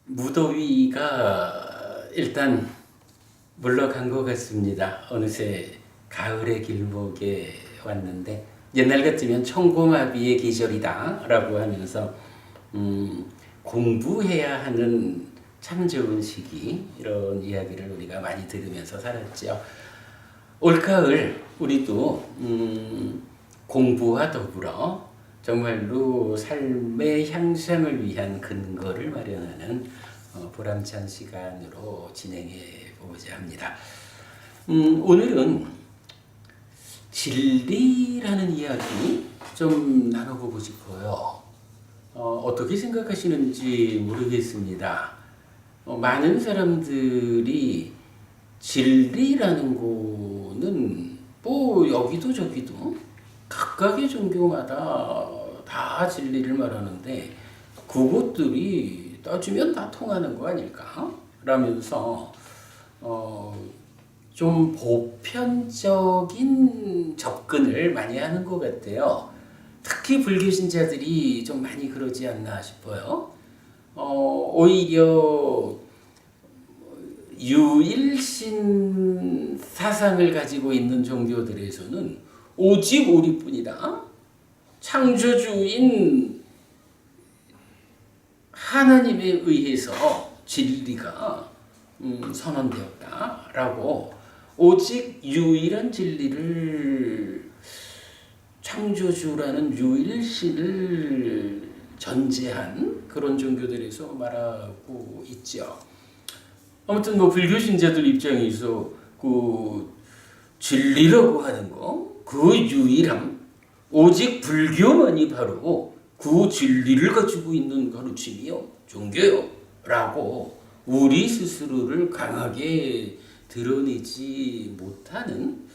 무더위가 일단 물러간 것 같습니다. 어느새 가을의 길목에 왔는데 옛날 같으면 청고마비의 계절이다 라고 하면서 공부해야 하는 참 좋은 시기, 이런 이야기를 우리가 많이 들으면서 살았죠. 올가을 우리도 공부와 더불어 정말로 삶의 향상을 위한 근거를 마련하는 보람찬 시간으로 진행해 보고자 합니다. 오늘은 진리라는 이야기 좀 나눠보고 싶어요. 어떻게 생각하시는지 모르겠습니다. 많은 사람들이 진리라는 거는 뭐 여기도 저기도 각각의 종교마다 다 진리를 말하는데 그것들이 따지면 다 통하는 거 아닐까? 라면서 좀 보편적인 접근을 많이 하는 것 같아요. 특히 불교 신자들이 좀 많이 그러지 않나 싶어요. 오히려 유일신 사상을 가지고 있는 종교들에서는 오직 우리뿐이다. 창조주인 하나님에 의해서 진리가 선언되었다라고 오직 유일한 진리를 창조주라는 유일신을 전제한 그런 종교들에서 말하고 있죠. 아무튼 뭐 불교 신자들 입장에서 그 진리라고 하는 거, 그 유일함, 오직 불교만이 바로 그 진리를 가지고 있는 가르침이요, 종교요 라고 우리 스스로를 강하게 드러내지 못하는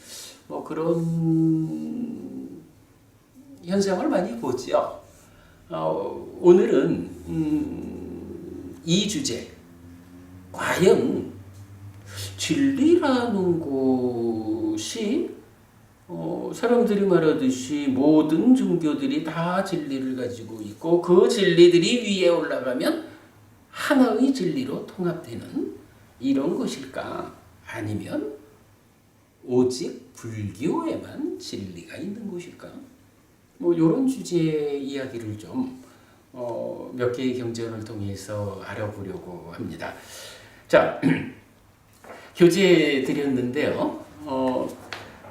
뭐 그런 현상을 많이 보죠. 오늘은 이 주제, 과연 진리라는 것이 사람들이 말하듯이 모든 종교들이 다 진리를 가지고 있고 그 진리들이 위에 올라가면 하나의 진리로 통합되는 이런 것일까? 아니면 오직 불교에만 진리가 있는 것일까? 뭐 이런 주제의 이야기를 좀 몇 개의 경전을 통해서 알아보려고 합니다. 자, 교재 드렸는데요.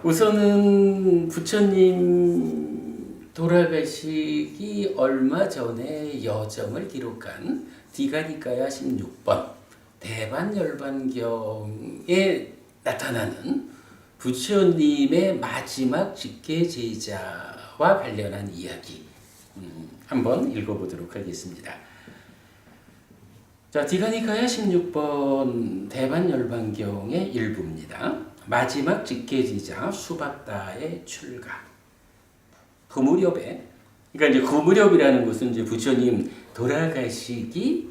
우선은 부처님 돌아가시기 얼마 전에 여정을 기록한 디가니까야 16번 대반열반경에 나타나는 부처님의 마지막 직계 제자와 관련한 이야기 한번 읽어보도록 하겠습니다. 자, 디가니까야 16번 대반열반경의 일부입니다. 마지막 직계제자 수바다의 출가. 그 무렵에, 그러니까 이제 그 무렵이라는 것은 이제 부처님 돌아가시기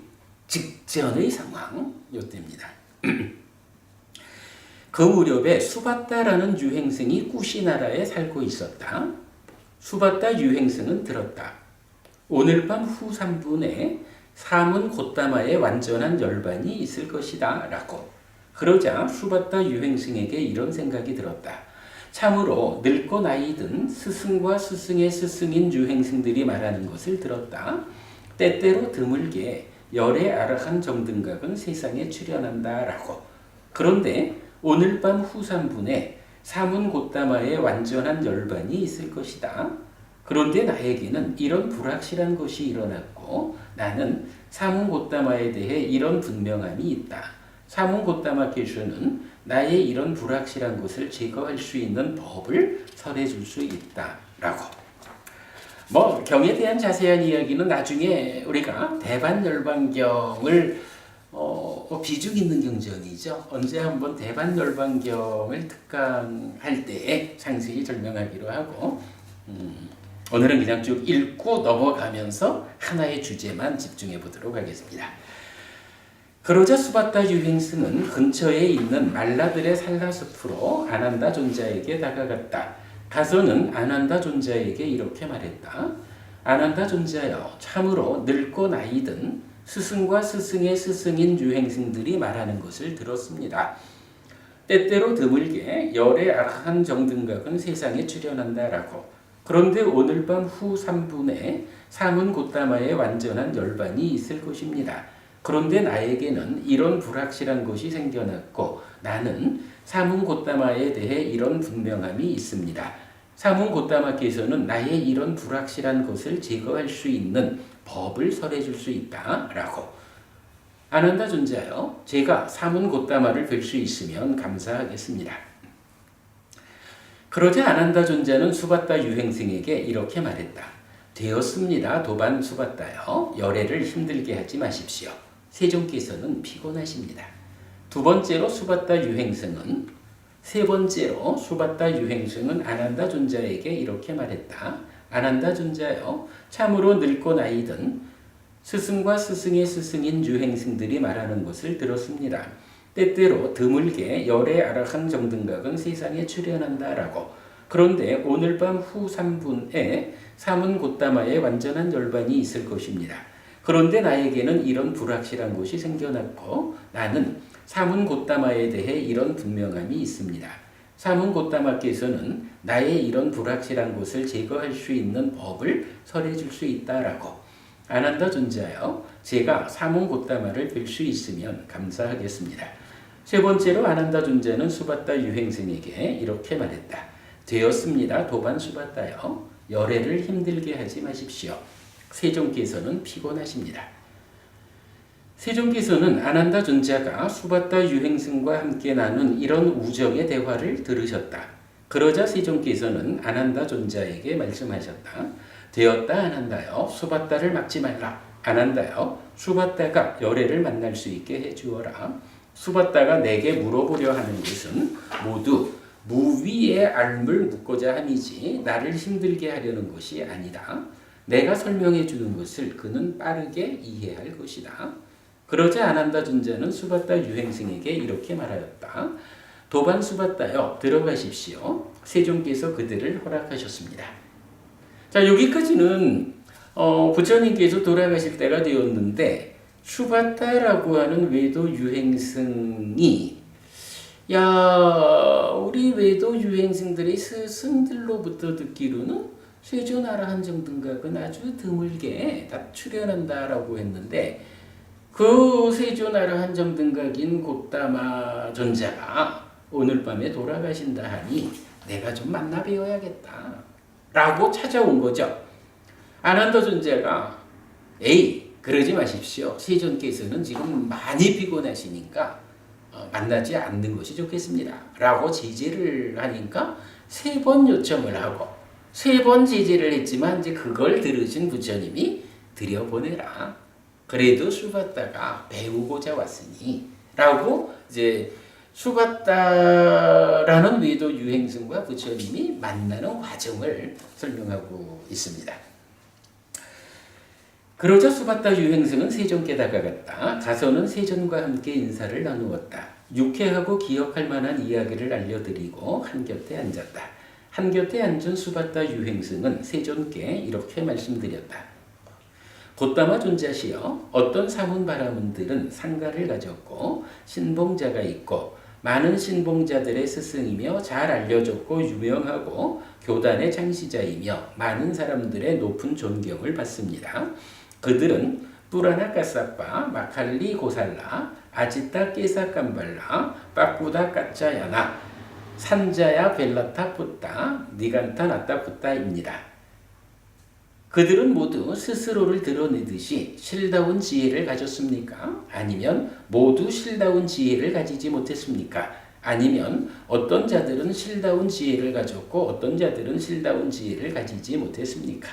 직전의 상황, 요때입니다. 그 무렵에 수바다라는 유행승이 꾸시나라에 살고 있었다. 수바다 유행승은 들었다. 오늘 밤 후 3분에 사문 곶다마에 완전한 열반이 있을 것이다 라고. 그러자 수바다 유행승에게 이런 생각이 들었다. 참으로 늙고 나이든 스승과 스승의 스승인 유행승들이 말하는 것을 들었다. 때때로 드물게 열의 아라한 정등각은 세상에 출현한다 라고. 그런데 오늘 밤 후 3분에 사문 곶다마에 완전한 열반이 있을 것이다. 그런데 나에게는 이런 불확실한 것이 일어났고 나는 사문 곶다마에 대해 이런 분명함이 있다. 사문 곶다마께서는 나의 이런 불확실한 것을 제거할 수 있는 법을 설해줄 수 있다 라고. 뭐 경에 대한 자세한 이야기는 나중에 우리가 대반열반경을 비중 있는 경전이죠. 언제 한번 대반열반경을 특강할 때에 상세히 설명하기로 하고 오늘은 그냥 쭉 읽고 넘어가면서 하나의 주제만 집중해 보도록 하겠습니다. 그러자 수바다 유행승은 근처에 있는 말라들의 산라숲으로 아난다 존자에게 다가갔다. 가서는 아난다 존자에게 이렇게 말했다. 아난다 존자여, 참으로 늙고 나이든 스승과 스승의 스승인 유행승들이 말하는 것을 들었습니다. 때때로 드물게 열의 악한 정등각은 세상에 출현한다라고. 그런데 오늘 밤 후 3분에 사문 곧다마의 완전한 열반이 있을 것입니다. 그런데 나에게는 이런 불확실한 것이 생겨났고 나는 사문 곧다마에 대해 이런 분명함이 있습니다. 사문 곧다마께서는 나의 이런 불확실한 것을 제거할 수 있는 법을 설해줄 수 있다라고. 아난다 존자여, 제가 사문 곧다마를 뵐 수 있으면 감사하겠습니다. 그러자 아난다 존자는 수바타 유행승에게 이렇게 말했다. 되었습니다. 도반 수바타여, 열애를 힘들게 하지 마십시오. 세존께서는 피곤하십니다. 세 번째로 수바타 유행승은 아난다 존자에게 이렇게 말했다. 아난다 존자여, 참으로 늙고 나이든 스승과 스승의 스승인 유행승들이 말하는 것을 들었습니다. 때때로 드물게 열의 아락한 정등각은 세상에 출현한다라고. 그런데 오늘 밤 후 3분에 사문 곧다마의 완전한 열반이 있을 것입니다. 그런데 나에게는 이런 불확실한 것이 생겨났고 나는 사문 곧다마에 대해 이런 분명함이 있습니다. 사문 곧다마께서는 나의 이런 불확실한 것을 제거할 수 있는 법을 설해줄 수 있다라고. 아난다 존자여, 제가 사문 곧다마를 뵐 수 있으면 감사하겠습니다. 세 번째로 아난다 존자는 수바타 유행승에게 이렇게 말했다. 되었습니다. 도반 수바타여, 열애를 힘들게 하지 마십시오. 세존께서는 피곤하십니다. 세존께서는 아난다 존자가 수바타 유행승과 함께 나눈 이런 우정의 대화를 들으셨다. 그러자 세존께서는 아난다 존자에게 말씀하셨다. 되었다 아난다여, 수바타를 막지 말라. 아난다여, 수바타가 열애를 만날 수 있게 해주어라. 수바타가 내게 물어보려 하는 것은 모두 무위의 알물 묻고자 함이지 나를 힘들게 하려는 것이 아니다. 내가 설명해 주는 것을 그는 빠르게 이해할 것이다. 그러자 아난다 존자는 수바타 유행승에게 이렇게 말하였다. 도반 수바타여, 들어가십시오. 세존께서 그들을 허락하셨습니다. 자, 여기까지는 부처님께서 돌아가실 때가 되었는데 수바타라고 하는 외도 유행승이 우리 외도 유행승들의 스승들로부터 듣기로는 세존아라한 정등각은 아주 드물게 다 출현한다라고 했는데 그 세존아라한 정등각인 곧다마 존자가 오늘 밤에 돌아가신다 하니 내가 좀 만나 뵈어야겠다 라고 찾아온 거죠. 아난다 존자가 그러지 마십시오. 세존께서는 지금 많이 피곤하시니까 만나지 않는 것이 좋겠습니다. 라고 제지를 하니까 3번 요청을 하고 3번 제지를 했지만 이제 그걸 들으신 부처님이 들여보내라. 그래도 수바타가 배우고자 왔으니 라고 이제 수바타라는 외도 유행승과 부처님이 만나는 과정을 설명하고 있습니다. 그러자 수바타 유행승은 세존께 다가갔다. 가서는 세존과 함께 인사를 나누었다. 유쾌하고 기억할 만한 이야기를 알려드리고 한곁에 앉았다. 한곁에 앉은 수바타 유행승은 세존께 이렇게 말씀드렸다. 곧다마 존자시여, 어떤 사문바라문들은 상가를 가졌고 신봉자가 있고 많은 신봉자들의 스승이며 잘 알려졌고 유명하고 교단의 창시자이며 많은 사람들의 높은 존경을 받습니다. 그들은 뿌라나 까사빠, 마칼리 고살라, 아지타 깨사 깜발라, 빠꾸다 까짜야나, 산자야 벨라타 푸따, 니간타 나타 푸따입니다. 그들은 모두 스스로를 드러내듯이 실다운 지혜를 가졌습니까? 아니면 모두 실다운 지혜를 가지지 못했습니까? 아니면 어떤 자들은 실다운 지혜를 가졌고 어떤 자들은 실다운 지혜를 가지지 못했습니까?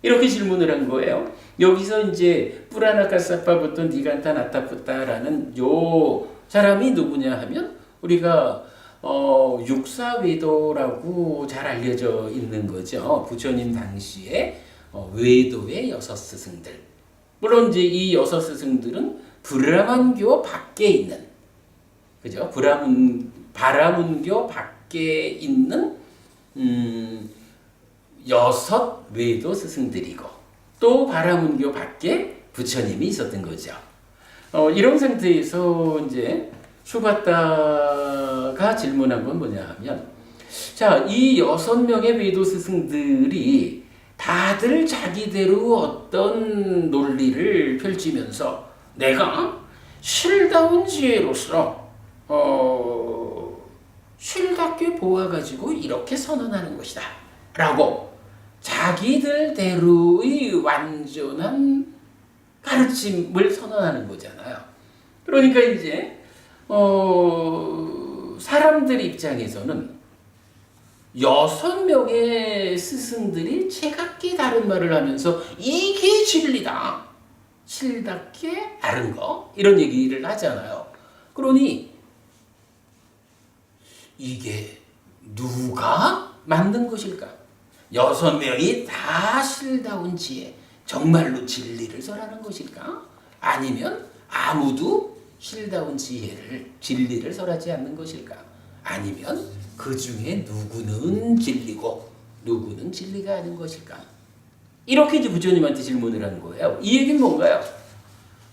이렇게 질문을 한 거예요. 여기서 이제 뿌라나카사파부터 니간타 나타푸타라는 요 사람이 누구냐 하면 우리가 육사외도라고 잘 알려져 있는 거죠. 부처님 당시에 외도의 6 스승들. 물론 이제 이 6 스승들은 브라만교 밖에 있는, 그죠? 바라문교 밖에 있는 6 외도 스승들이고 또 바라문교 밖에 부처님이 있었던 거죠. 이런 상태에서 이제 수바다가 질문한 건 뭐냐 하면, 자, 이 6명의 외도 스승들이 다들 자기대로 어떤 논리를 펼치면서 내가 실다운 지혜로서 실답게 보아가지고 이렇게 선언하는 것이다 라고 자기들대로의 완전한 가르침을 선언하는 거잖아요. 그러니까 이제 사람들 입장에서는 6명의 스승들이 제각기 다른 말을 하면서 이게 진리다, 실답게 다른 거, 이런 얘기를 하잖아요. 그러니 이게 누가 만든 것일까? 6명이 다 실다운 지혜, 정말로 진리를 설하는 것일까? 아니면 아무도 실다운 진리를 설하지 않는 것일까? 아니면 그 중에 누구는 진리고 누구는 진리가 아닌 것일까? 이렇게 이제 부처님한테 질문을 하는 거예요. 이 얘기는 뭔가요?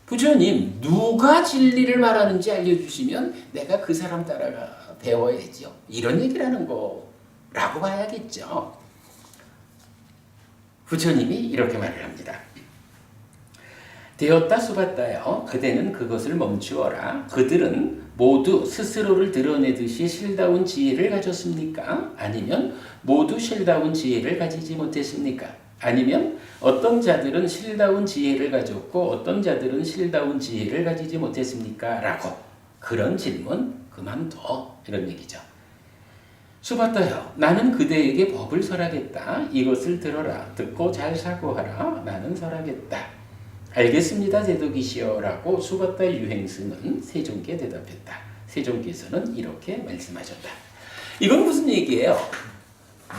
부처님, 누가 진리를 말하는지 알려주시면 내가 그 사람 따라가 배워야죠. 이런 얘기를 하는 거라고 봐야겠죠. 부처님이 이렇게 말을 합니다. 되었다 수바다여, 그대는 그것을 멈추어라. 그들은 모두 스스로를 드러내듯이 실다운 지혜를 가졌습니까? 아니면 모두 실다운 지혜를 가지지 못했습니까? 아니면 어떤 자들은 실다운 지혜를 가졌고 어떤 자들은 실다운 지혜를 가지지 못했습니까? 라고 그런 질문 그만둬, 이런 얘기죠. 수바다여, 나는 그대에게 법을 설하겠다. 이것을 들어라. 듣고 잘 사고하라. 나는 설하겠다. 알겠습니다, 제도기시여 라고 수바다 유행스는 세종께 대답했다. 세종께서는 이렇게 말씀하셨다. 이건 무슨 얘기예요?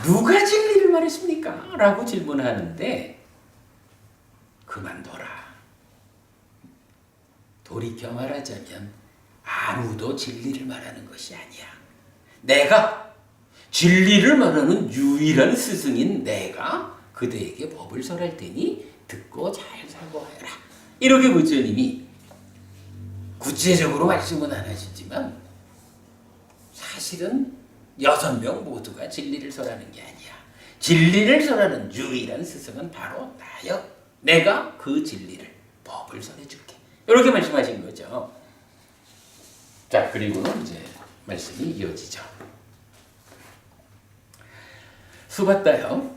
누가 진리를 말했습니까? 라고 질문하는데 그만둬라. 돌이켜 말하자면 아무도 진리를 말하는 것이 아니야. 내가 진리를 말하는 유일한 스승인 내가 그대에게 법을 설할 테니 듣고 잘 사고하여라. 이렇게 부처님이 구체적으로 말씀은 안 하시지만 사실은 6명 모두가 진리를 설하는 게 아니야. 진리를 설하는 유일한 스승은 바로 나여. 내가 그 진리를, 법을 설해줄게. 이렇게 말씀하신 거죠. 자, 그리고는 이제 말씀이 이어지죠. 수바다여,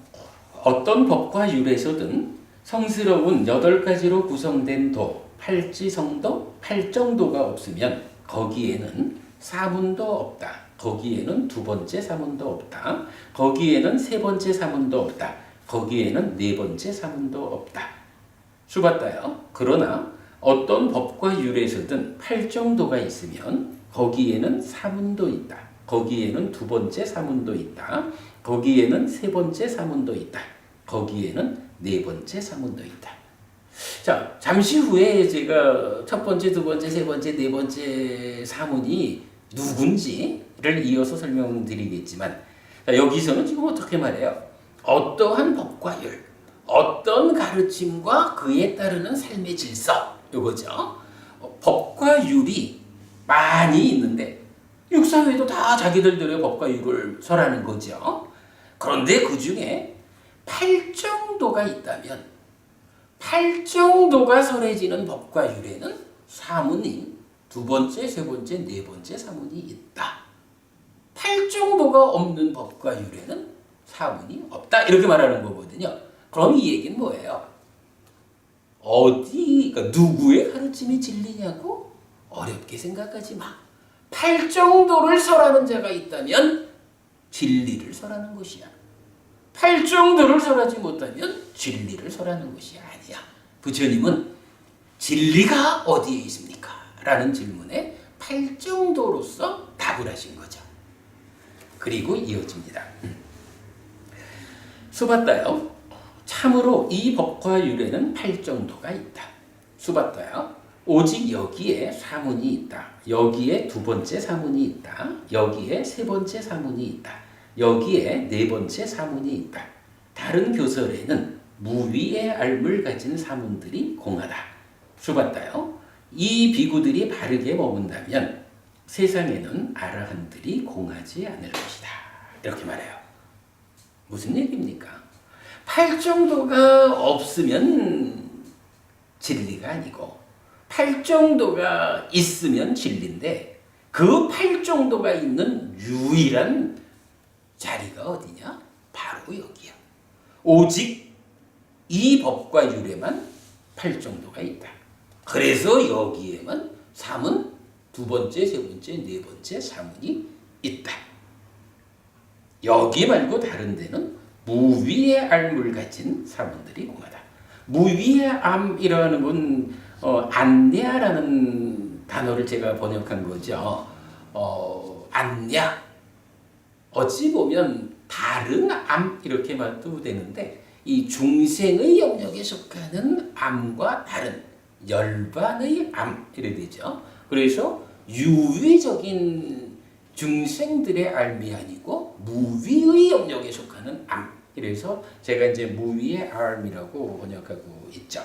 어떤 법과 율에서든 성스러운 8가지로 구성된 도, 팔지성도, 팔정도가 없으면 거기에는 사문도 없다. 거기에는 두 번째 사문도 없다. 거기에는 세 번째 사문도 없다. 거기에는 네 번째 사문도 없다. 수바다여, 그러나 어떤 법과 율에서든 팔정도가 있으면 거기에는 사문도 있다. 거기에는 두 번째 사문도 있다. 거기에는 세 번째 사문도 있다. 거기에는 네 번째 사문도 있다. 자, 잠시 후에 제가 첫 번째, 두 번째, 세 번째, 네 번째 사문이 누군지를 이어서 설명드리겠지만, 자, 여기서는 지금 어떻게 말해요? 어떠한 법과 율, 어떤 가르침과 그에 따르는 삶의 질서, 이거죠. 법과 율이 많이 있는데 육사회도 다 자기들의 법과 율을 설하는 거죠. 그런데 그 중에 팔정도가 있다면 팔정도가 설해지는 법과 율에는 사문이 두 번째, 세 번째, 네 번째 사문이 있다. 팔정도가 없는 법과 율에는 사문이 없다. 이렇게 말하는 거거든요. 그럼 이 얘기는 뭐예요? 그러니까 누구의 가르침이 진리냐고 어렵게 생각하지 마. 팔정도를 설하는 자가 있다면 진리를 설하는 것이야. 팔정도를 설하지 못하면 진리를 설하는 것이 아니야. 부처님은 진리가 어디에 있습니까? 라는 질문에 팔정도로서 답을 하신 거죠. 그리고 이어집니다. 수바다여, 참으로 이 법과 율에는 팔정도가 있다. 수바다여, 오직 여기에 사문이 있다. 여기에 두 번째 사문이 있다. 여기에 세 번째 사문이 있다. 여기에 네 번째 사문이 있다. 다른 교설에는 무위의 알물 가진 사문들이 공하다. 수봤다요. 이 비구들이 바르게 머문다면 세상에는 아라한들이 공하지 않을 것이다. 이렇게 말해요. 무슨 얘기입니까? 팔 정도가 없으면 진리가 아니고 팔 정도가 있으면 진리인데 그 팔 정도가 있는 유일한 자리가 어디냐? 바로 여기야. 오직 이 법과 율에만 팔 정도가 있다. 그래서 여기에만 사문 두 번째, 세 번째, 네 번째 사문이 있다. 여기 말고 다른 데는 무위의 알물 가진 사문들이 공하다. 무위의 암이라는 건 안냐라는 단어를 제가 번역한 거죠. 안냐. 어찌 보면 다른 암 이렇게 봐도 되는데 이 중생의 영역에 속하는 암과 다른 열반의 암 이래 되죠. 그래서 유위적인 중생들의 암이 아니고 무위의 영역에 속하는 암. 이래서 제가 이제 무위의 암이라고 번역하고 있죠.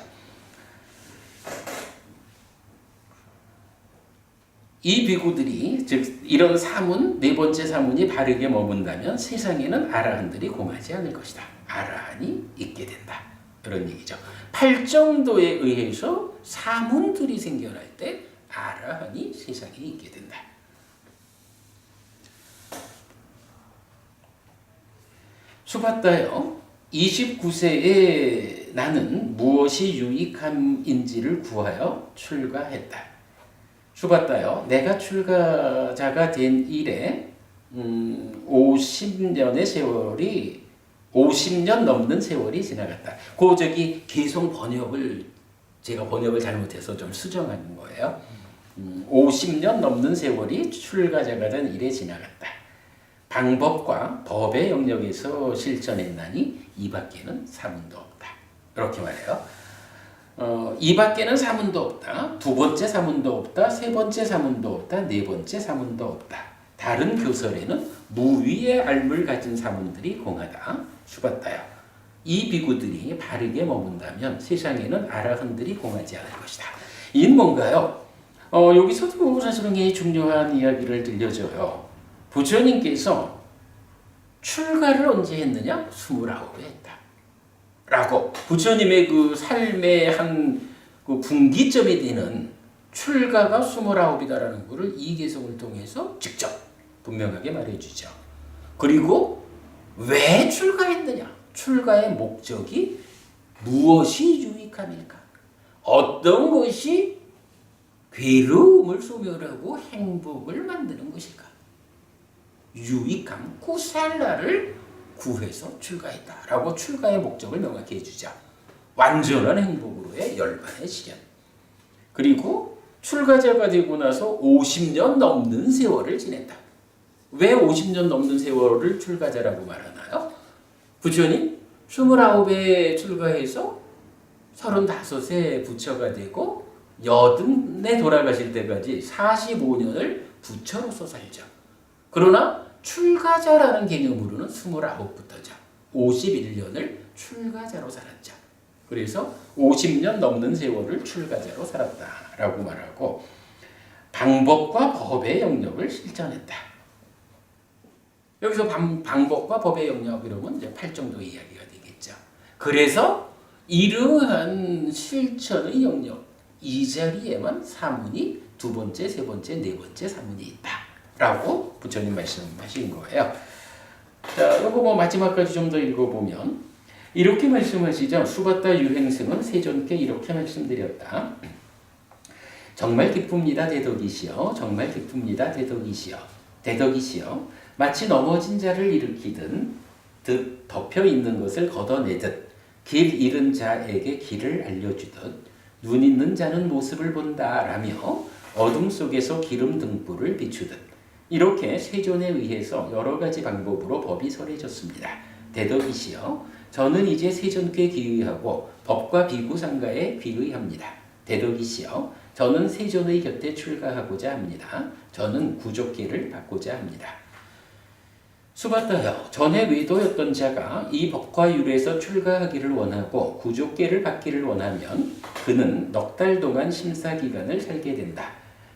이 비구들이 즉 이런 사문 네 번째 사문이 바르게 머문다면 세상에는 아라한들이 공하지 않을 것이다. 아라한이 있게 된다. 그런 얘기죠. 팔 정도에 의해서 사문들이 생겨날 때 아라한이 세상에 있게 된다. 수봤다요. 29세에 나는 무엇이 유익함인지를 구하여 출가했다. 수봤다요. 내가 출가자가 된 이래 50년의 세월이 50년 넘는 세월이 지나갔다. 그 저기 개성 번역을 제가 번역을 잘못해서 좀 수정한 거예요. 50년 넘는 세월이 출가자가 된 이래 지나갔다. 방법과 법의 영역에서 실천했나니 이 밖에는 사문도 없다. 이렇게 말해요. 이 밖에는 사문도 없다. 두 번째 사문도 없다. 세 번째 사문도 없다. 네 번째 사문도 없다. 다른 교설에는 무위의 알물 가진 사문들이 공하다. 수봤다요. 이 비구들이 바르게 머문다면 세상에는 아라한들이 공하지 않을 것이다. 이는 뭔가요? 여기서도 사실은 이 중요한 이야기를 들려줘요. 부처님께서 출가를 언제 했느냐? 29에 했다. 라고 부처님의 그 삶의 한 그 분기점이 되는 출가가 29이다라는 것을 이 개성을 통해서 직접 분명하게 말해주죠. 그리고 왜 출가했느냐? 출가의 목적이 무엇이 유익함일까? 어떤 것이 괴로움을 소멸하고 행복을 만드는 것일까? 유익함, 구살라를 구해서 출가했다라고 출가의 목적을 명확히 해주자. 완전한 행복으로의 열반의 실현. 그리고 출가자가 되고 나서 50년 넘는 세월을 지냈다. 왜 50년 넘는 세월을 출가자라고 말하나요? 부처님 29에 출가해서 35에 부처가 되고 80에 돌아가실 때까지 45년을 부처로서 살죠. 그러나 출가자라는 개념으로는 29부터죠. 51년을 출가자로 살았죠. 그래서 50년 넘는 세월을 출가자로 살았다라고 말하고 방법과 법의 영역을 실천했다. 여기서 방법과 법의 영역 이러면 이제 8 정도의 이야기가 되겠죠. 그래서 이러한 실천의 영역 이 자리에만 사문이 두 번째, 세 번째, 네 번째 사문이 있다. 라고 부처님 말씀하신 거예요. 자, 이거 뭐 마지막까지 좀 더 읽어보면 이렇게 말씀하시죠. 수봤다 유행승은 세존께 이렇게 말씀드렸다. 정말 기쁩니다 대덕이시여. 정말 기쁩니다 대덕이시여. 대덕이시여. 마치 넘어진 자를 일으키든 듯 덮여 있는 것을 걷어내듯 길 잃은 자에게 길을 알려주듯 눈 있는 자는 모습을 본다라며 어둠 속에서 기름 등불을 비추듯 이렇게 세존에 의해서 여러 가지 방법으로 법이 설해졌습니다. 대덕이시여, 저는 이제 세존께 귀의하고 법과 비구상가에 귀의합니다. 대덕이시여, 저는 세존의 곁에 출가하고자 합니다. 저는 구족계를 받고자 합니다. 수바다여, 전에 외도였던 자가 이 법과 율에서 출가하기를 원하고 구족계를 받기를 원하면 그는 넉 달 동안 심사기간을 살게 된다.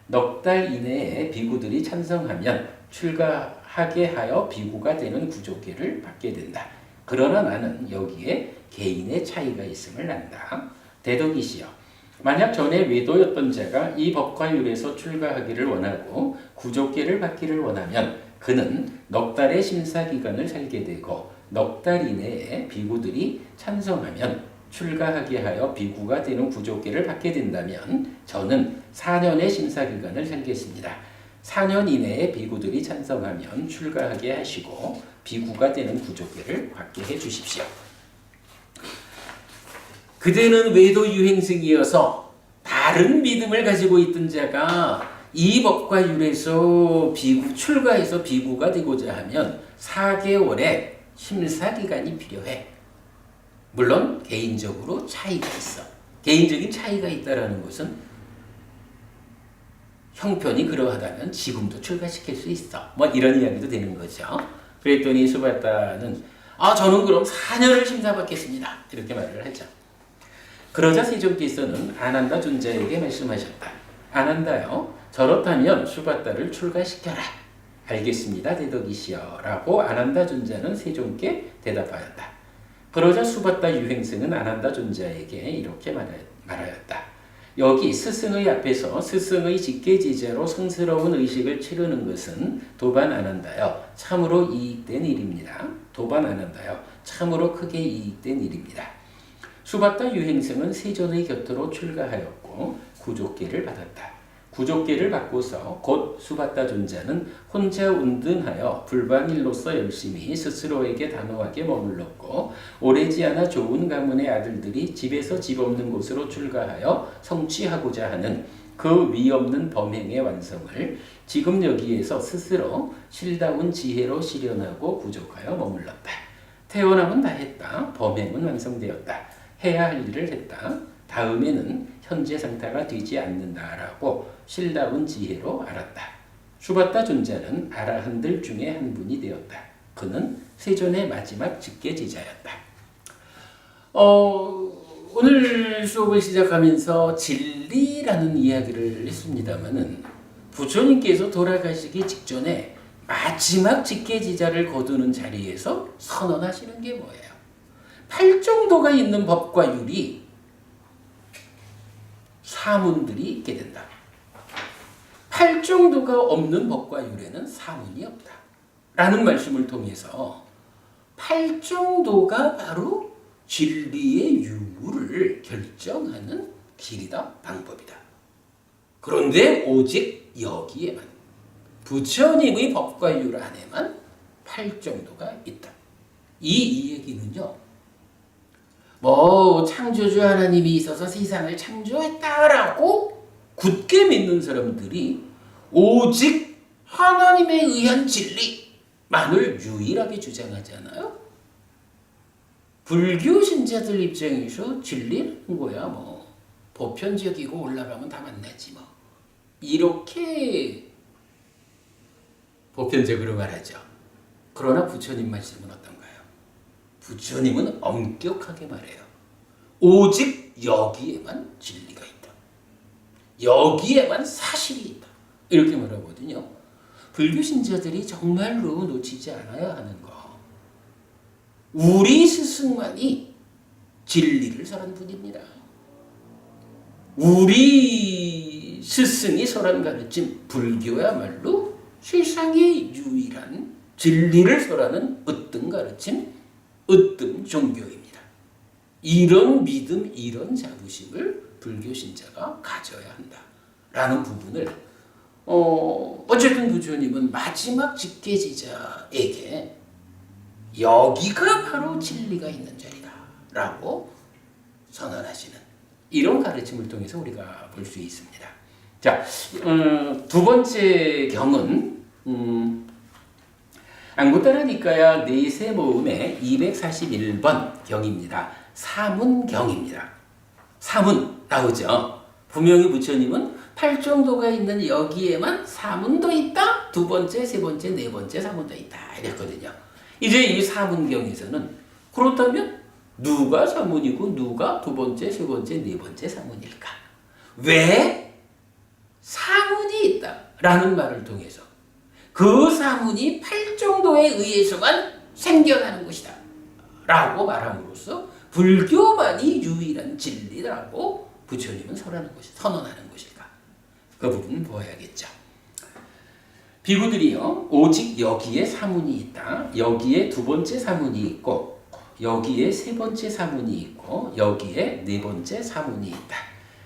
넉 달 이내에 비구들이 찬성하면 출가하게 하여 비구가 되는 구족계를 받게 된다. 그러나 나는 여기에 개인의 차이가 있음을 안다. 대덕이시여, 만약 전에 외도였던 자가 이 법과 율에서 출가하기를 원하고 구족계를 받기를 원하면 그는 넉 달의 심사기간을 살게 되고 넉 달 이내에 비구들이 찬성하면 출가하게 하여 비구가 되는 구족계를 받게 된다면 저는 4년의 심사기간을 살겠습니다. 4년 이내에 비구들이 찬성하면 출가하게 하시고 비구가 되는 구족계를 받게 해주십시오. 그대는 외도 유행승이어서 다른 믿음을 가지고 있던 자가 이 법과 율에서 출가해서 비구가 되고자 하면 4개월의 심사기간이 필요해. 물론 개인적으로 차이가 있어. 개인적인 차이가 있다는 것은 형편이 그러하다면 지금도 출가시킬 수 있어. 뭐 이런 이야기도 되는 거죠. 그랬더니 수바다는 저는 그럼 4년을 심사받겠습니다. 이렇게 말을 하죠. 그러자 세종께서는 아난다 존자에게 말씀하셨다. 아난다요, 저렇다면 수바다를 출가시켜라. 알겠습니다, 대덕이시여 라고 아난다 존자는 세종께 대답하였다. 그러자 수바다 유행승은 아난다 존자에게 이렇게 말하였다. 여기 스승의 앞에서 스승의 직계지자로 성스러운 의식을 치르는 것은 도반 아난다요, 참으로 이익된 일입니다. 도반 아난다요, 참으로 크게 이익된 일입니다. 수바다 유행승은 세존의 곁으로 출가하였고 구족계를 받았다. 구족계를 받고서 곧 수바다 존자는 혼자 운등하여 불방일로서 열심히 스스로에게 단호하게 머물렀고 오래지 않아 좋은 가문의 아들들이 집에서 집 없는 곳으로 출가하여 성취하고자 하는 그 위없는 범행의 완성을 지금 여기에서 스스로 실다운 지혜로 실현하고 구족하여 머물렀다. 태어남은 다 했다. 범행은 완성되었다. 해야 할 일을 했다. 다음에는 현재 상태가 되지 않는다라고 실다운 지혜로 알았다. 수바다 존자는 아라한들 중에 한 분이 되었다. 그는 세존의 마지막 직계제자였다. 오늘 수업을 시작하면서 진리라는 이야기를 했습니다마는 부처님께서 돌아가시기 직전에 마지막 직계제자를 거두는 자리에서 선언하시는 게 뭐예요? 8정도가 있는 법과 율이 사문들이 있게 된다. 8정도가 없는 법과 율에는 사문이 없다. 라는 말씀을 통해서 8정도가 바로 진리의 유무를 결정하는 길이다, 방법이다. 그런데 오직 여기에만, 부처님의 법과 율 안에만 8정도가 있다. 이 얘기는요, 창조주 하나님이 있어서 세상을 창조했다라고 굳게 믿는 사람들이 오직 하나님에 의한 진리만을 유일하게 주장하잖아요. 불교 신자들 입장에서 진리는 거야 보편적이고 올라가면 다 만나지 이렇게 보편적으로 말하죠. 그러나 부처님 말씀은 어떤가요? 부처님은 엄격하게 말해요. 오직 여기에만 진리가 있다. 여기에만 사실이 있다. 이렇게 말하거든요. 불교 신자들이 정말로 놓치지 않아야 하는 거. 우리 스승만이 진리를 설한 분입니다. 우리 스승이 설한 가르침 불교야말로 세상의 유일한 진리를 설하는 으뜸 가르침, 으뜸 종교입니다. 이런 믿음, 이런 자부심을 불교 신자가 가져야 한다라는 부분을 어쨌든 부처님은 마지막 직계지자에게 여기가 바로 진리가 있는 자리다라고 선언하시는 이런 가르침을 통해서 우리가 볼 수 있습니다. 자, 두 번째 경은 앙구타라 니카야 네세 모음의 241번 경입니다. 사문경입니다. 사문 나오죠. 분명히 부처님은 팔정도가 있는 여기에만 사문도 있다. 두 번째, 세 번째, 네 번째 사문도 있다. 이랬거든요. 이제 이 사문경에서는 그렇다면 누가 사문이고 누가 두 번째, 세 번째, 네 번째 사문일까? 왜 사문이 있다라는 말을 통해서 그 사문이 팔정도에 의해서만 생겨나는 것이다 라고 말함으로써 불교만이 유일한 진리라고 부처님은 선언하는 것일까? 그 부분은 보아야겠죠. 비구들이요, 오직 여기에 사문이 있다. 여기에 두 번째 사문이 있고 여기에 세 번째 사문이 있고 여기에 네 번째 사문이 있다.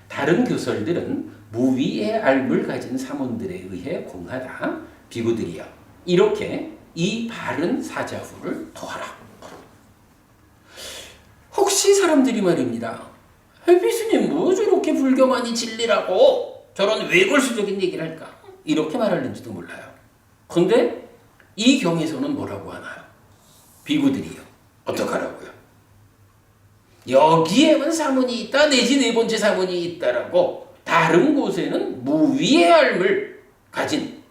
다른 교설들은 무위의 알물 가진 사문들에 의해 공하다. 비구들이여, 이렇게 이 바른 사자후를 토하라. 혹시 사람들이 말입니다. 햇빛스님 뭐 저렇게 불교만이 진리라고 저런 외골수적인 얘기를 할까? 이렇게 말할는지도 몰라요. 근데 이 경에서는 뭐라고 하나요? 비구들이요, 어떡하라고요? 여기에만 사문이 있다 내지 네 번째 사문이 있다라고 다른 곳에는 무위의 알을 가진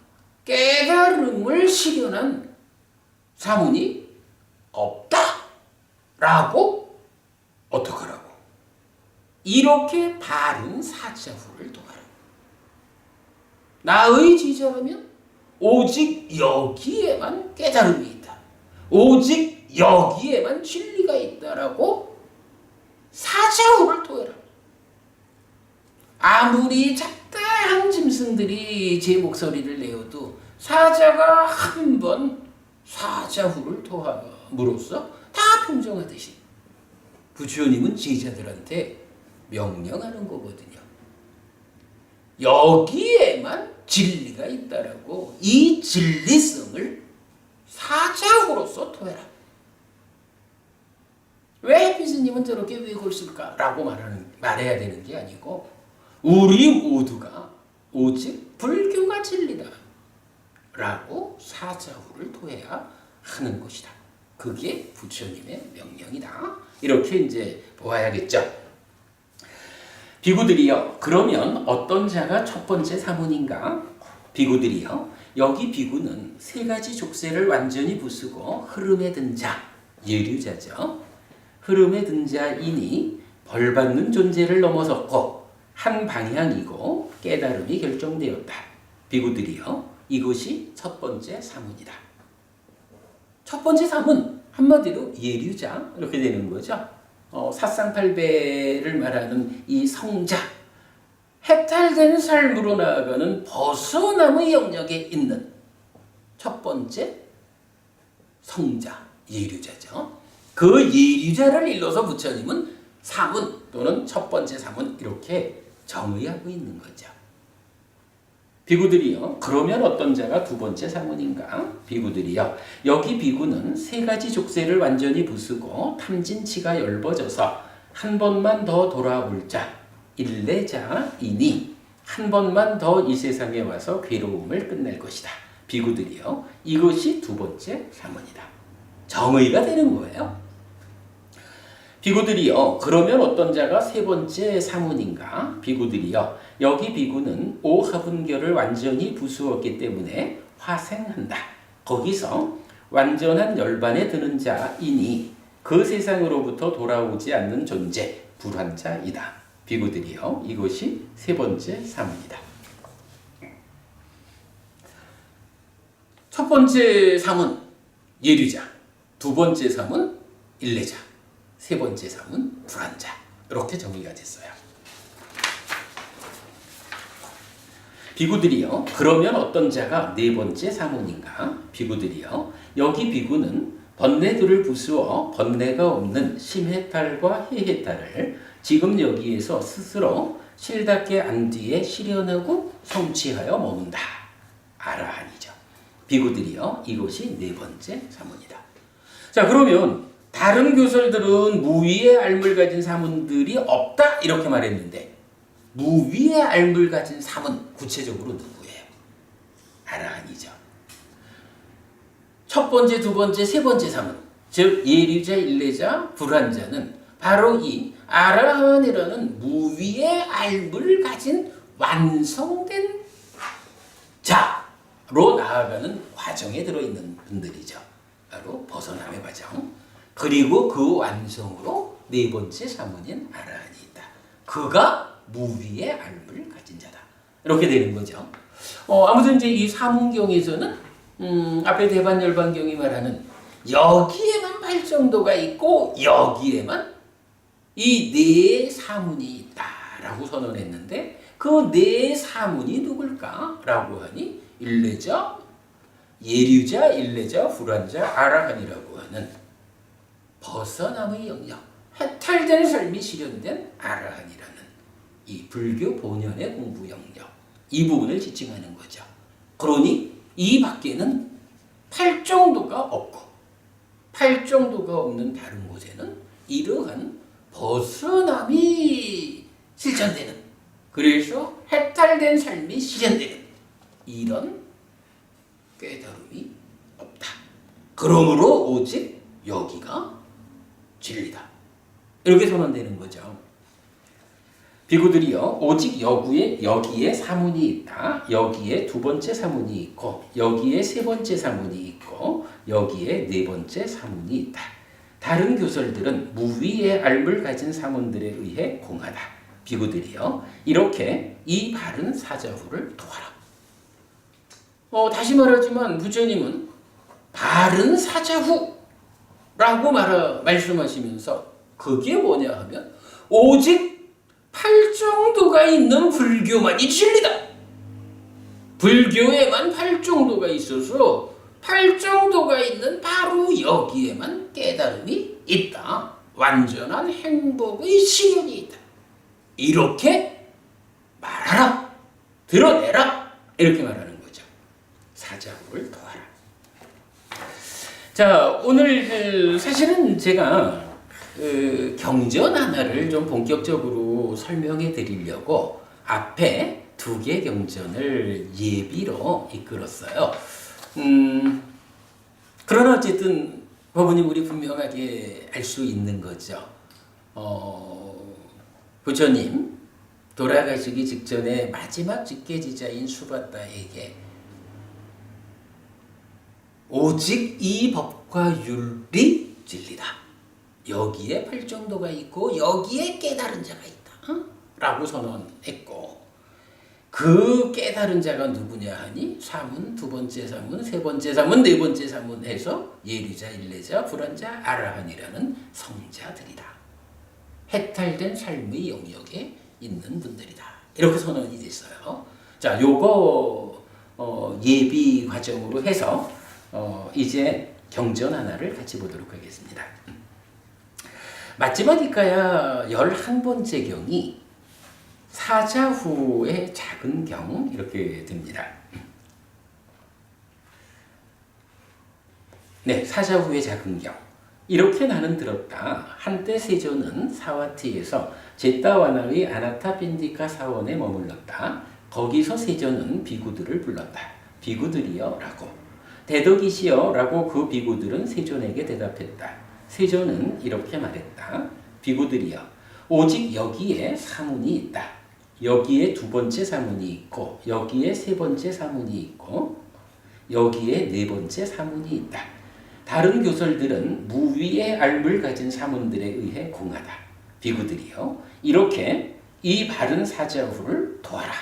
깨달음을 실현한 사문이 없다라고 어떡하라고? 이렇게 바른 사자후를 도하라. 나의 제자라면 오직 여기에만 깨달음이 있다. 오직 여기에만 진리가 있다라고 사자후를 토해라. 아무리 잡다한 짐승들이 제 목소리를 내어도 사자가 한 번 사자후를 토함으로써 다 평정하듯이 부처님은 제자들한테 명령하는 거거든요. 여기에만 진리가 있다라고 이 진리성을 사자후로서 토해라. 왜 햇빛스님은 저렇게 외골쓸까라고 말해야 되는 게 아니고 우리 모두가 오직 불교가 진리다 라고 사자후를 토해야 하는 것이다. 그게 부처님의 명령이다. 이렇게 이제 보아야겠죠. 비구들이여, 그러면 어떤 자가 첫 번째 사문인가? 비구들이여, 여기 비구는 세 가지 족쇄를 완전히 부수고 흐름에 든 자, 예류자죠. 흐름에 든 자이니 벌받는 존재를 넘어섰고 한 방향이고 깨달음이 결정되었다. 비구들이여, 이것이 첫 번째 사문이다. 첫 번째 사문, 한마디로 예류자 이렇게 되는 거죠. 사상팔배를 말하는 이 성자, 해탈된 삶으로 나아가는 벗어남의 영역에 있는 첫 번째 성자, 예류자죠. 그 예류자를 일러서 부처님은 사문 또는 첫 번째 사문 이렇게 정의하고 있는 거죠. 비구들이여, 그러면 어떤 자가 두 번째 사문인가? 비구들이여, 여기 비구는 세 가지 족쇄를 완전히 부수고 탐진치가 엷어져서 한 번만 더 돌아올 자, 일례자이니 한 번만 더 이 세상에 와서 괴로움을 끝낼 것이다. 비구들이여, 이것이 두 번째 사문이다. 정의가 되는 거예요. 비구들이여, 그러면 어떤 자가 세 번째 사문인가? 비구들이여, 여기 비구는 오하분결을 완전히 부수었기 때문에 화생한다. 거기서 완전한 열반에 드는 자이니 그 세상으로부터 돌아오지 않는 존재, 불환자이다. 비구들이여, 이것이 세 번째 사문이다. 첫 번째 사문, 예류자. 두 번째 사문, 일례자. 세 번째 사문, 불환자. 이렇게 정의가 됐어요. 비구들이여, 그러면 어떤 자가 네 번째 사문인가? 비구들이여, 여기 비구는 번뇌들을 부수어 번뇌가 없는 심해탈과 해해탈을 지금 여기에서 스스로 실답게 안 뒤에 실현하고 성취하여 머문다. 아라한이죠. 비구들이여, 이것이 네 번째 사문이다. 자, 그러면 다른 교설들은 무위의 알물 가진 사문들이 없다 이렇게 말했는데 무위의 알물 가진 사문 구체적으로 누구예요? 아라한이죠. 첫 번째, 두 번째, 세 번째 사문, 즉 예류자, 일례자, 불환자는 바로 이 아라한이라는 무위의 알물 가진 완성된 자로 나아가는 과정에 들어있는 분들이죠. 바로 벗어남의 과정. 그리고 그 완성으로 네 번째 사문인 아라한이 있다. 그가 무위의 알을 가진 자다. 이렇게 되는 거죠. 아무튼 이제 이 사문경에서는 앞에 대반열반경이 말하는 여기에만 발정도가 있고 여기에만 이 네 사문이 있다라고 선언했는데 그 네 사문이 누굴까? 라고 하니 일레자, 예류자, 일레자, 불안자, 아라한이라고 하는 벗어남의 영역, 해탈된 삶이 실현된 아라한이라는 이 불교 본연의 공부 영역, 이 부분을 지칭하는 거죠. 그러니 이 밖에는 팔 정도가 없고 팔 정도가 없는 다른 곳에는 이러한 벗어남이 실천되는, 그래서 해탈된 삶이 실현되는 이런 깨달음이 없다. 그러므로 오직 여기가 진리다. 이렇게 선언되는 거죠. 비구들이요, 오직 여기에 사문이 있다. 여기에 두 번째 사문이 있고, 여기에 세 번째 사문이 있고, 여기에 네 번째 사문이 있다. 다른 교설들은 무위의 알을 가진 사문들에 의해 공하다. 비구들이요, 이렇게 이 바른 사자후를 토하라. 다시 말하지만 부처님은 바른 사자후라고 말씀하시면서 그게 뭐냐 하면 오직 팔 정도가 있는 불교만이 진리다. 불교에만 팔 정도가 있어서 팔 정도가 있는 바로 여기에만 깨달음이 있다. 완전한 행복의 실현이 있다. 이렇게 말하라. 드러내라. 이렇게 말하는 거죠. 사자후를 더하라. 자, 오늘 사실은 제가 경전 하나를 좀 본격적으로 설명해 드리려고 앞에 두 개 경전을 예비로 이끌었어요. 그러나 어쨌든 법은님 우리 분명하게 알 수 있는 거죠. 부처님 돌아가시기 직전에 마지막 직계지자인 수바다에게 오직 이 법과 율이 진리다. 여기에 팔정도가 있고 여기에 깨달은 자가 있다. 라고 선언했고, 그 깨달은 자가 누구냐 하니 사문, 두 번째 사문, 세 번째 사문, 네 번째 사문 해서 예류자, 일레자, 불안자, 아라한이라는 성자들이다. 해탈된 삶의 영역에 있는 분들이다. 이렇게 선언이 됐어요. 자, 요거 예비 과정으로 해서 이제 경전 하나를 같이 보도록 하겠습니다. 마지막이까야 11번째 경이 사자후의 작은 경 이렇게 됩니다. 네, 사자후의 작은 경. 이렇게 나는 들었다. 한때 세존은 사와티에서 제타와나의 아나타빈디카 사원에 머물렀다. 거기서 세존은 비구들을 불렀다. 비구들이여 라고. 대덕이시여 라고 그 비구들은 세존에게 대답했다. 세존은 이렇게 말했다. 비구들이여, 오직 여기에 사문이 있다. 여기에 두 번째 사문이 있고, 여기에 세 번째 사문이 있고, 여기에 네 번째 사문이 있다. 다른 교설들은 무위의 알을 가진 사문들에 의해 공하다. 비구들이여, 이렇게 이 바른 사자후를 도하라.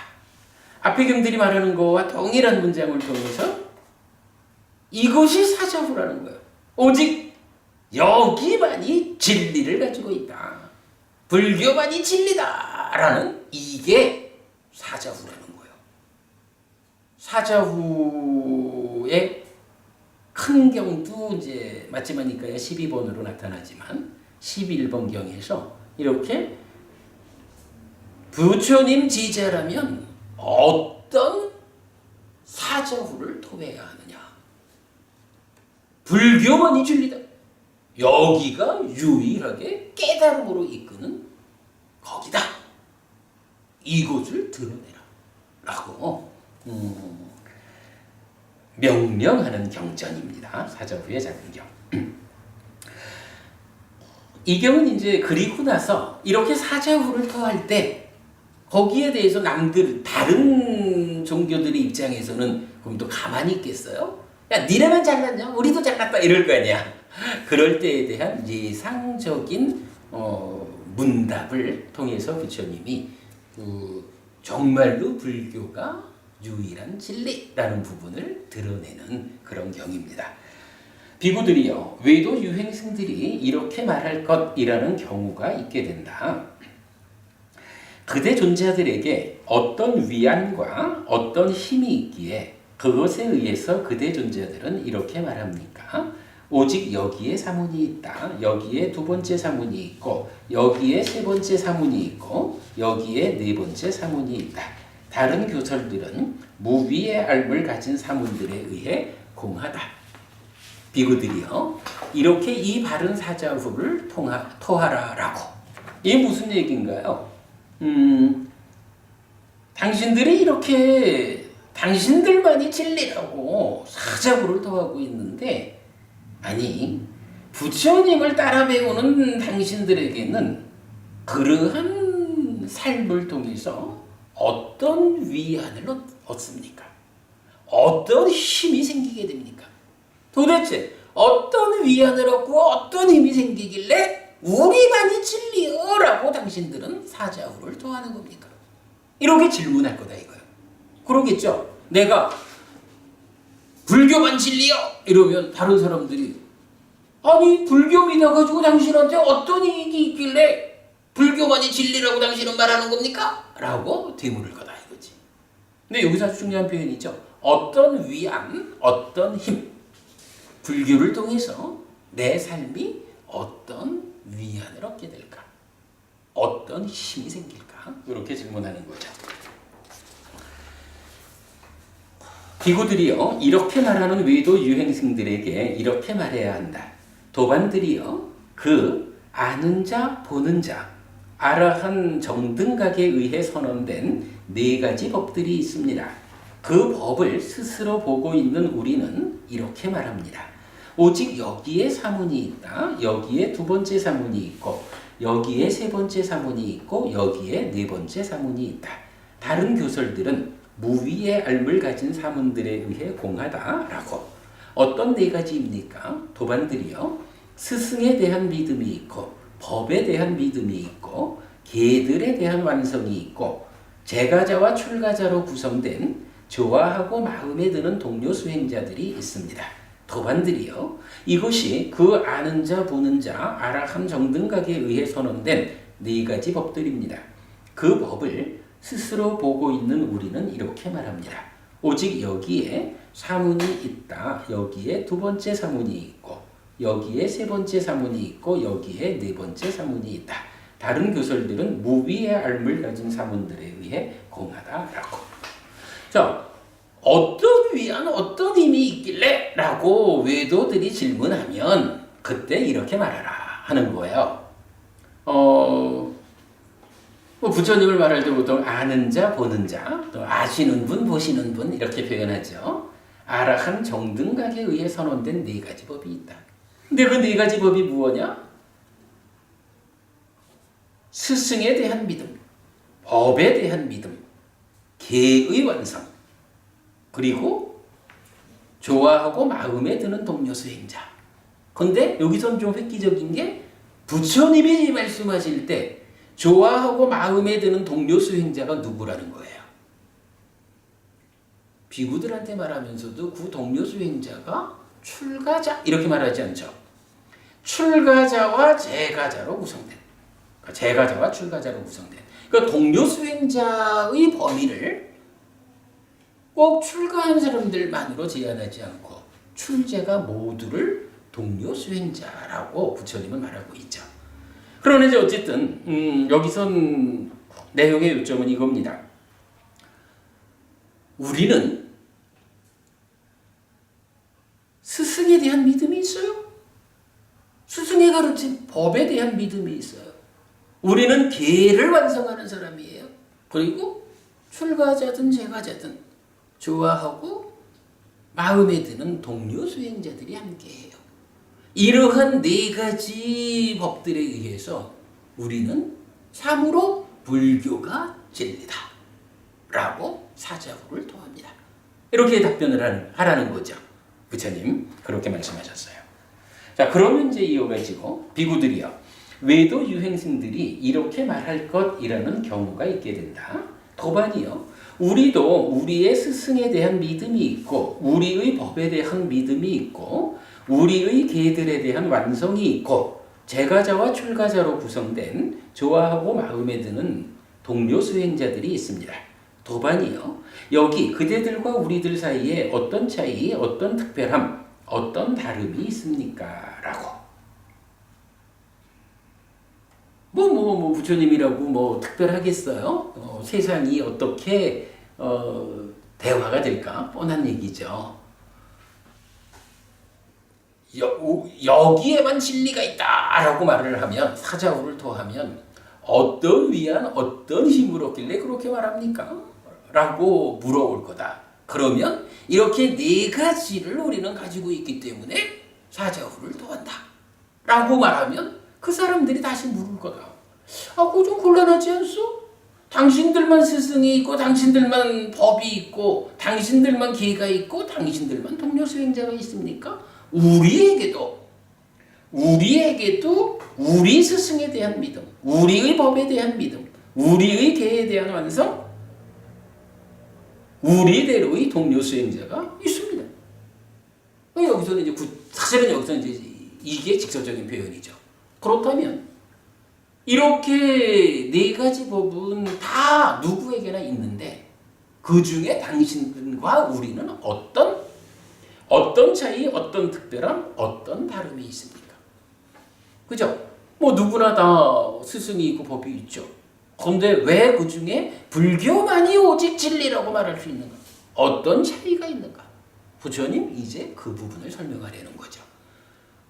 앞의 경들이 말하는 것과 동일한 문장을 통해서 이것이 사자후라는 거예요. 오직 여기만이 진리를 가지고 있다. 불교만이 진리다라는 이게 사자후라는 거예요. 사자후의 큰 경도 이제 맞지마니까야 12번으로 나타나지만 11번 경에서 이렇게 부처님 지자라면 어떤 사자후를 토해야 하느냐. 불교만이 진리다. 여기가 유일하게 깨달음으로 이끄는 거기다. 이것을 드러내라. 라고 명령하는 경전입니다. 사자후의 작은 경. 이 경은 이제 그리고 나서 이렇게 사자후를 토할 때 거기에 대해서 다른 종교들의 입장에서는 그럼 또 가만히 있겠어요? 야, 니네만 잘났냐? 우리도 잘났다 이럴 거 아니야. 그럴 때에 대한 예상적인 문답을 통해서 부처님이 정말로 불교가 유일한 진리라는 부분을 드러내는 그런 경입니다. 비구들이요, 외도 유행승들이 이렇게 말할 것이라는 경우가 있게 된다. 그대 존재들에게 어떤 위안과 어떤 힘이 있기에 그것에 의해서 그대 존재들은 이렇게 말합니까? 오직 여기에 사문이 있다. 여기에 두 번째 사문이 있고 여기에 세 번째 사문이 있고 여기에 네 번째 사문이 있다. 다른 교설들은 무위의 알을 가진 사문들에 의해 공하다. 비구들이요, 이렇게 이 바른 사자후를 토하라라고. 이게 무슨 얘기인가요? 당신들이 이렇게 당신들만이 진리라고 사자후를 토하고 있는데, 아니, 부처님을 따라 배우는 당신들에게는 그러한 삶을 통해서 어떤 위안을 얻습니까? 어떤 힘이 생기게 됩니까? 도대체 어떤 위안을 얻고 어떤 힘이 생기길래 우리만이 진리여라고 당신들은 사자후를 토하는 겁니까? 이렇게 질문할 거다 이거예요. 그러겠죠? 내가 불교만 진리여 이러면 다른 사람들이, 아니 불교 믿어가지고 당신한테 어떤 이익이 있길래 불교만이 진리라고 당신은 말하는 겁니까? 라고 되물을 거다 이거지. 근데 여기서 아주 중요한 표현이죠. 어떤 위안, 어떤 힘. 불교를 통해서 내 삶이 어떤 위안을 얻게 될까? 어떤 힘이 생길까? 이렇게 질문하는 거죠. 비구들이요, 이렇게 말하는 외도 유행승들에게 이렇게 말해야 한다. 도반들이요, 그 아는 자, 보는 자, 아라한 정등각에 의해 선언된 네 가지 법들이 있습니다. 그 법을 스스로 보고 있는 우리는 이렇게 말합니다. 오직 여기에 사문이 있다. 여기에 두 번째 사문이 있고 여기에 세 번째 사문이 있고 여기에 네 번째 사문이 있다. 다른 교설들은 무위의 알을 가진 사문들에 의해 공하다라고. 어떤 네 가지입니까? 도반들이요, 스승에 대한 믿음이 있고 법에 대한 믿음이 있고 계들에 대한 완성이 있고 제가자와 출가자로 구성된 좋아하고 마음에 드는 동료 수행자들이 있습니다. 도반들이요, 이것이 그 아는 자, 보는 자, 아라함 정등각에 의해 선언된 네 가지 법들입니다. 그 법을 스스로 보고 있는 우리는 이렇게 말합니다. 오직 여기에 사문이 있다. 여기에 두 번째 사문이 있고 여기에 세 번째 사문이 있고 여기에 네 번째 사문이 있다. 다른 교설들은 무위의 알을 가진 사문들에 의해 공하다라고. 자, 어떤 위안, 어떤 힘이 있길래? 라고 외도들이 질문하면 그때 이렇게 말하라 하는 거예요. 부처님을 말할 때 보통 아는 자, 보는 자, 또 아시는 분, 보시는 분 이렇게 표현하죠. 아라한 정등각에 의해 선언된 네 가지 법이 있다. 근데 그 네 가지 법이 무엇이냐? 스승에 대한 믿음, 법에 대한 믿음, 계의 완성, 그리고 좋아하고 마음에 드는 동료 수행자. 근데 여기선 좀 획기적인 게 부처님이 말씀하실 때 좋아하고 마음에 드는 동료 수행자가 누구라는 거예요. 비구들한테 말하면서도 그 동료 수행자가 출가자 이렇게 말하지 않죠. 출가자와 재가자로 구성된, 재가자와 출가자로 구성된, 그러니까 동료 수행자의 범위를 꼭 출가한 사람들만으로 제한하지 않고 출제가 모두를 동료 수행자라고 부처님은 말하고 있죠. 그러나 이제 어쨌든 여기선 내용의 요점은 이겁니다. 우리는 스승에 대한 믿음이 있어요. 스승의 가르친 법에 대한 믿음이 있어요. 우리는 계를 완성하는 사람이에요. 그리고 출가자든 재가자든 좋아하고 마음에 드는 동료 수행자들이 함께해요. 이러한 네 가지 법들에 의해서 우리는 참으로 불교가 진리다 라고 사자후를 토합니다. 이렇게 답변을 하라는 거죠. 부처님 그렇게 말씀하셨어요. 자, 그러면 이제 이어가지고 비구들이요, 외도 유행승들이 이렇게 말할 것이라는 경우가 있게 된다. 도반이요, 우리도 우리의 스승에 대한 믿음이 있고 우리의 법에 대한 믿음이 있고 우리의 계들에 대한 완성이 있고 제가자와 출가자로 구성된 좋아하고 마음에 드는 동료 수행자들이 있습니다. 도반이요, 여기 그대들과 우리들 사이에 어떤 차이, 어떤 특별함, 어떤 다름이 있습니까? 라고. 부처님이라고 특별하겠어요? 세상이 어떻게 대화가 될까? 뻔한 얘기죠. 여기에만 진리가 있다라고 말을 하면, 사자후를 토하면 어떤 위안, 어떤 힘을 얻길래 그렇게 말합니까? 라고 물어올 거다. 그러면 이렇게 네 가지를 우리는 가지고 있기 때문에 사자후를 토한다 라고 말하면 그 사람들이 다시 물을 거다. 그거 좀 곤란하지 않소? 당신들만 스승이 있고 당신들만 법이 있고 당신들만 기회가 있고 당신들만 동료 수행자가 있습니까? 우리에게도 우리 스승에 대한 믿음, 우리의 법에 대한 믿음, 우리의 계에 대한 완성, 우리대로의 동료 수행자가 있습니다. 여기서는 이제 사실은 여기서 이제 이게 직설적인 표현이죠. 그렇다면 이렇게 네 가지 법은 다 누구에게나 있는데 그 중에 당신과 우리는 어떤 차이, 어떤 특별함, 어떤 다름이 있습니까? 그죠? 누구나 다 스승이 있고 법이 있죠. 그런데 왜 그 중에 불교만이 오직 진리라고 말할 수 있는가? 어떤 차이가 있는가? 부처님 이제 그 부분을 설명하려는 거죠.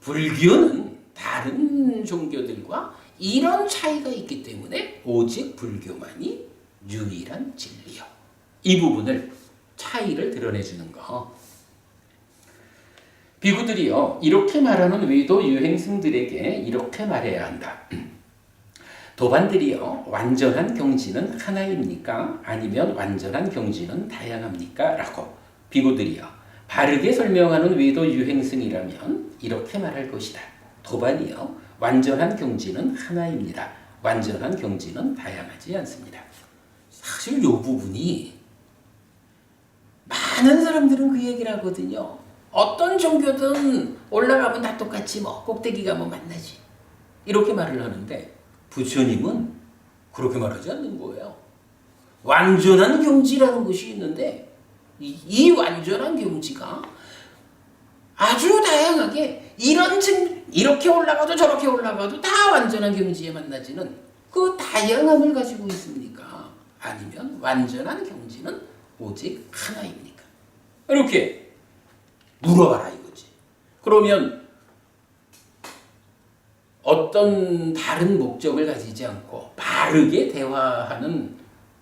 불교는 다른 종교들과 이런 차이가 있기 때문에 오직 불교만이 유일한 진리요. 이 부분을, 차이를 드러내주는 거. 비구들이요, 이렇게 말하는 외도 유행승들에게 이렇게 말해야 한다. 도반들이요, 완전한 경지는 하나입니까? 아니면 완전한 경지는 다양합니까? 라고. 비구들이요, 바르게 설명하는 외도 유행승이라면 이렇게 말할 것이다. 도반이요, 완전한 경지는 하나입니다. 완전한 경지는 다양하지 않습니다. 사실 이 부분이 많은 사람들은 그 얘기를 하거든요. 어떤 종교든 올라가면 다 똑같지 꼭대기 가면 만나지. 이렇게 말을 하는데 부처님은 그렇게 말하지 않는 거예요. 완전한 경지라는 것이 있는데 이 완전한 경지가 아주 다양하게 이렇게 올라가도 저렇게 올라가도 다 완전한 경지에 만나지는 그 다양함을 가지고 있습니까? 아니면 완전한 경지는 오직 하나입니까? 이렇게 물어봐라 이거지. 그러면 어떤 다른 목적을 가지지 않고 바르게 대화하는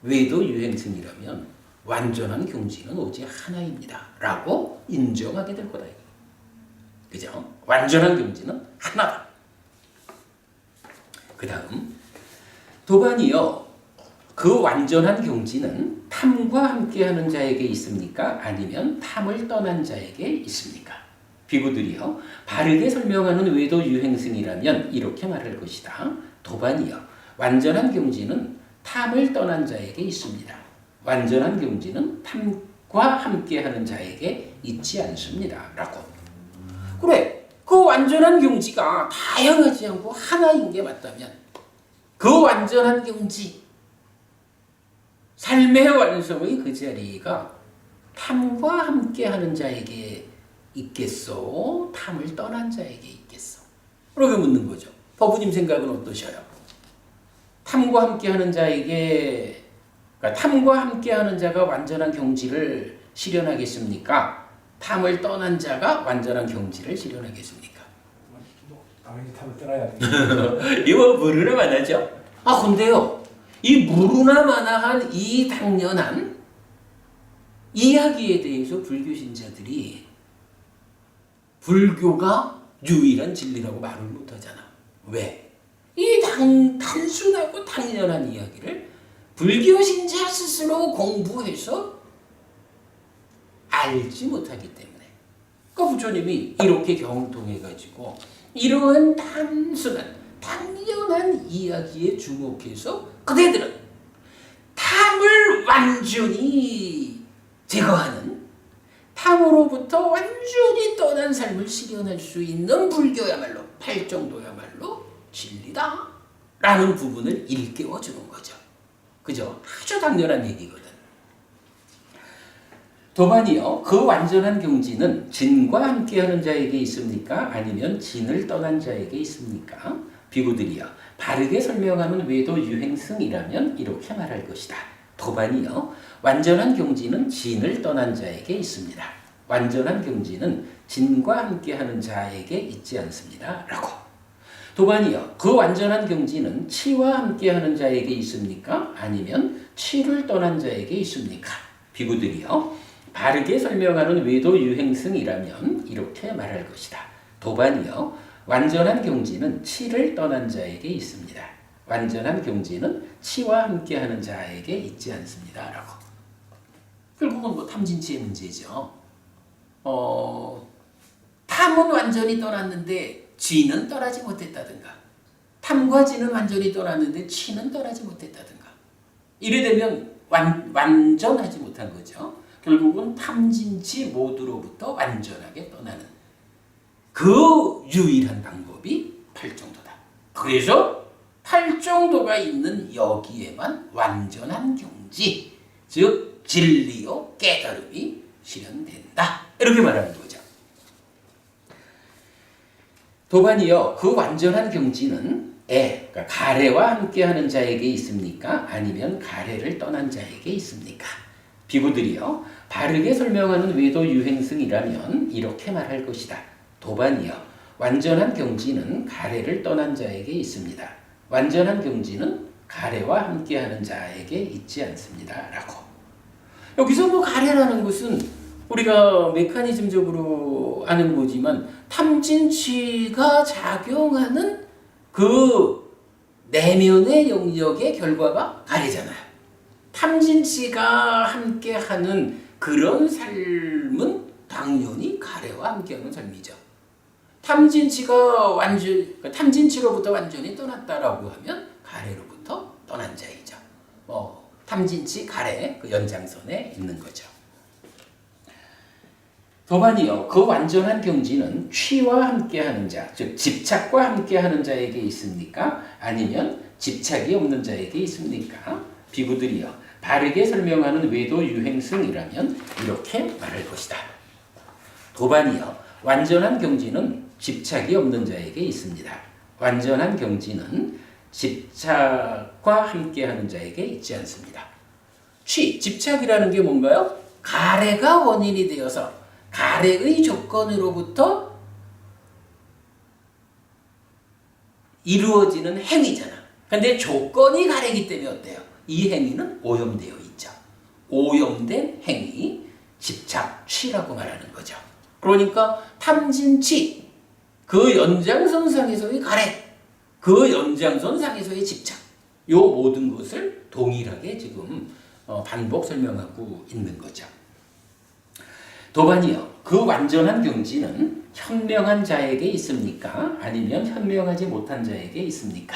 외도 유행승이라면 완전한 경지는 오직 하나입니다 라고 인정하게 될 거다. 그죠? 완전한 경지는 하나다. 그 다음 도반이요, 그 완전한 경지는 탐과 함께하는 자에게 있습니까? 아니면 탐을 떠난 자에게 있습니까? 비구들이요, 바르게 설명하는 외도 유행승이라면 이렇게 말할 것이다. 도반이요, 완전한 경지는 탐을 떠난 자에게 있습니다. 완전한 경지는 탐과 함께하는 자에게 있지 않습니다. 라고. 그래, 그 완전한 경지가 다양하지 않고 하나인 게 맞다면 그 완전한 경지, 삶의 완성의 그 자리가 탐과 함께하는 자에게 있겠소? 탐을 떠난 자에게 있겠소? 그렇게 묻는 거죠. 법부님 생각은 어떠셔요? 탐과 함께하는 자에게, 그러니까 탐과 함께하는 자가 완전한 경지를 실현하겠습니까? 탐을 떠난 자가 완전한 경지를 실현하겠습니까? 당연히 탐을 떠나야 돼. 이거 무르나 만하죠? 근데요, 이 무르나 만한 이 당연한 이야기에 대해서 불교 신자들이 불교가 유일한 진리라고 말을 못하잖아. 왜? 이 단순하고 당연한 이야기를 불교 신자 스스로 공부해서 알지 못하기 때문에. 그러니까 부처님이 이렇게 경통해가지고 이러한 단순한 당연한 이야기에 주목해서 그대들은 탐을 완전히 제거하는, 탐으로부터 완전히 떠난 삶을 실현할 수 있는 불교야말로 팔정도야말로 진리다 라는 부분을 일깨워주는 거죠. 그죠? 아주 당연한 얘기거든. 도반이요, 그 완전한 경지는 진과 함께하는 자에게 있습니까? 아니면 진을 떠난 자에게 있습니까? 비구들이요, 바르게 설명하는 외도 유행승이라면 이렇게 말할 것이다. 도반이요, 완전한 경지는 진을 떠난 자에게 있습니다. 완전한 경지는 진과 함께하는 자에게 있지 않습니다. 라고. 도반이요, 그 완전한 경지는 치와 함께하는 자에게 있습니까? 아니면 치를 떠난 자에게 있습니까? 비구들이요, 바르게 설명하는 외도 유행승이라면 이렇게 말할 것이다. 도반이요, 완전한 경지는 치를 떠난 자에게 있습니다. 완전한 경지는 치와 함께하는 자에게 있지 않습니다. 라고. 결국은 뭐 탐진치의 문제죠. 탐은 완전히 떠났는데 지는 떠나지 못했다든가, 탐과 지는 완전히 떠났는데 치는 떠나지 못했다든가, 이래 되면 완전하지 못한 거죠. 결국은 탐진치 모두로부터 완전하게 떠나는 그 유일한 방법이 팔정도다. 그래서 팔정도가 있는 여기에만 완전한 경지, 즉 진리요 깨달음이 실현된다. 이렇게 말하는 거죠. 도반이요, 그 완전한 경지는 그러니까 가래와 함께하는 자에게 있습니까? 아니면 가래를 떠난 자에게 있습니까? 비구들이요, 바르게 설명하는 외도 유행승이라면 이렇게 말할 것이다. 도반이요, 완전한 경지는 가래를 떠난 자에게 있습니다. 완전한 경지는 가래와 함께하는 자에게 있지 않습니다. 라고. 여기서 뭐 가래라는 것은 우리가 메커니즘적으로 아는 거지만 탐진치가 작용하는 그 내면의 영역의 결과가 가래잖아요. 탐진치가 함께하는 그런 삶은 당연히 가래와 함께하는 삶이죠. 탐진치로부터 완전히 떠났다라고 하면 가래로부터 떠난 자이죠. 탐진치 가래 그 연장선에 있는 거죠. 도반이요, 그 완전한 경지는 취와 함께하는 자, 즉 집착과 함께하는 자에게 있습니까? 아니면 집착이 없는 자에게 있습니까? 비구들이요, 바르게 설명하는 외도 유행승이라면 이렇게 말할 것이다. 도반이요, 완전한 경지는 집착이 없는 자에게 있습니다. 완전한 경지는 집착과 함께하는 자에게 있지 않습니다. 집착이라는 게 뭔가요? 가래가 원인이 되어서 가래의 조건으로부터 이루어지는 행위잖아. 근데 조건이 가래이기 때문에 어때요? 이 행위는 오염되어 있죠. 오염된 행위, 집착, 취라고 말하는 거죠. 그러니까 탐진치, 그 연장선상에서의 가래, 그 연장선상에서의 집착, 요 모든 것을 동일하게 지금 반복 설명하고 있는 거죠. 도반이요, 그 완전한 경지는 현명한 자에게 있습니까? 아니면 현명하지 못한 자에게 있습니까?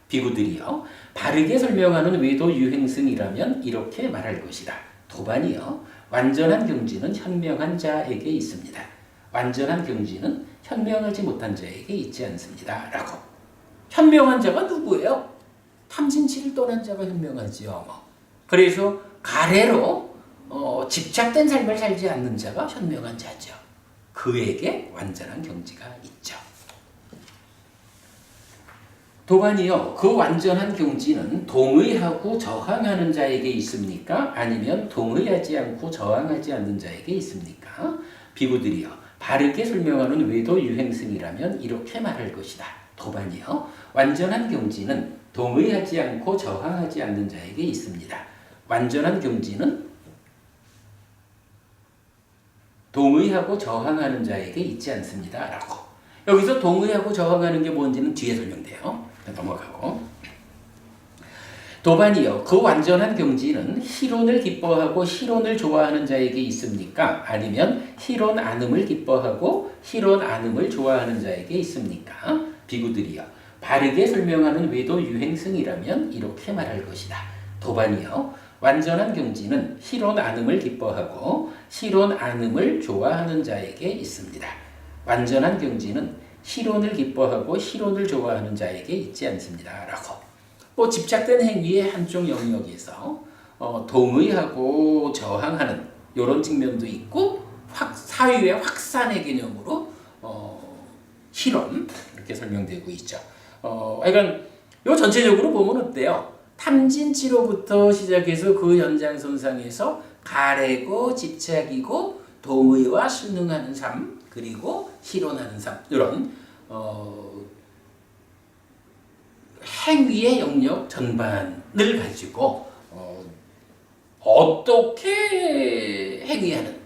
비구들이요, 바르게 설명하는 외도 유행승이라면 이렇게 말할 것이다. 도반이요, 완전한 경지는 현명한 자에게 있습니다. 완전한 경지는 현명하지 못한 자에게 있지 않습니다. 라고. 현명한 자가 누구예요? 탐진치를 떠난 자가 현명하지요. 그래서 가래로 집착된 삶을 살지 않는 자가 현명한 자죠. 그에게 완전한 경지가 있죠. 도반이요, 그 완전한 경지는 동의하고 저항하는 자에게 있습니까? 아니면 동의하지 않고 저항하지 않는 자에게 있습니까? 비구들이요, 바르게 설명하는 외도 유행승이라면 이렇게 말할 것이다. 도반이요, 완전한 경지는 동의하지 않고 저항하지 않는 자에게 있습니다. 완전한 경지는 동의하고 저항하는 자에게 있지 않습니다. 라고. 여기서 동의하고 저항하는 게 뭔지는 뒤에 설명돼요. 넘어가고. 도반이요. 그 완전한 경지는 희론을 기뻐하고 희론을 좋아하는 자에게 있습니까? 아니면 희론 안음을 기뻐하고 희론 안음을 좋아하는 자에게 있습니까? 비구들이요. 바르게 설명하는 외도 유행승이라면 이렇게 말할 것이다. 도반이요. 완전한 경지는 희론 안음을 기뻐하고 희론 안음을 좋아하는 자에게 있습니다. 완전한 경지는 희론을 기뻐하고 희론을 좋아하는 자에게 있지 않습니다. 라고. 집착된 행위의 한쪽 영역에서 동의하고 저항하는 이런 측면도 있고 사유의 확산의 개념으로 실험 이렇게 설명되고 있죠. 그러니까 요 전체적으로 보면 어때요? 탐진치로부터 시작해서 그 연장선상에서 가래고 집착이고 동의와 순응하는 삶 그리고 실현하는 삶 이런 행위의 영역 전반을 가지고 어떻게 행위하는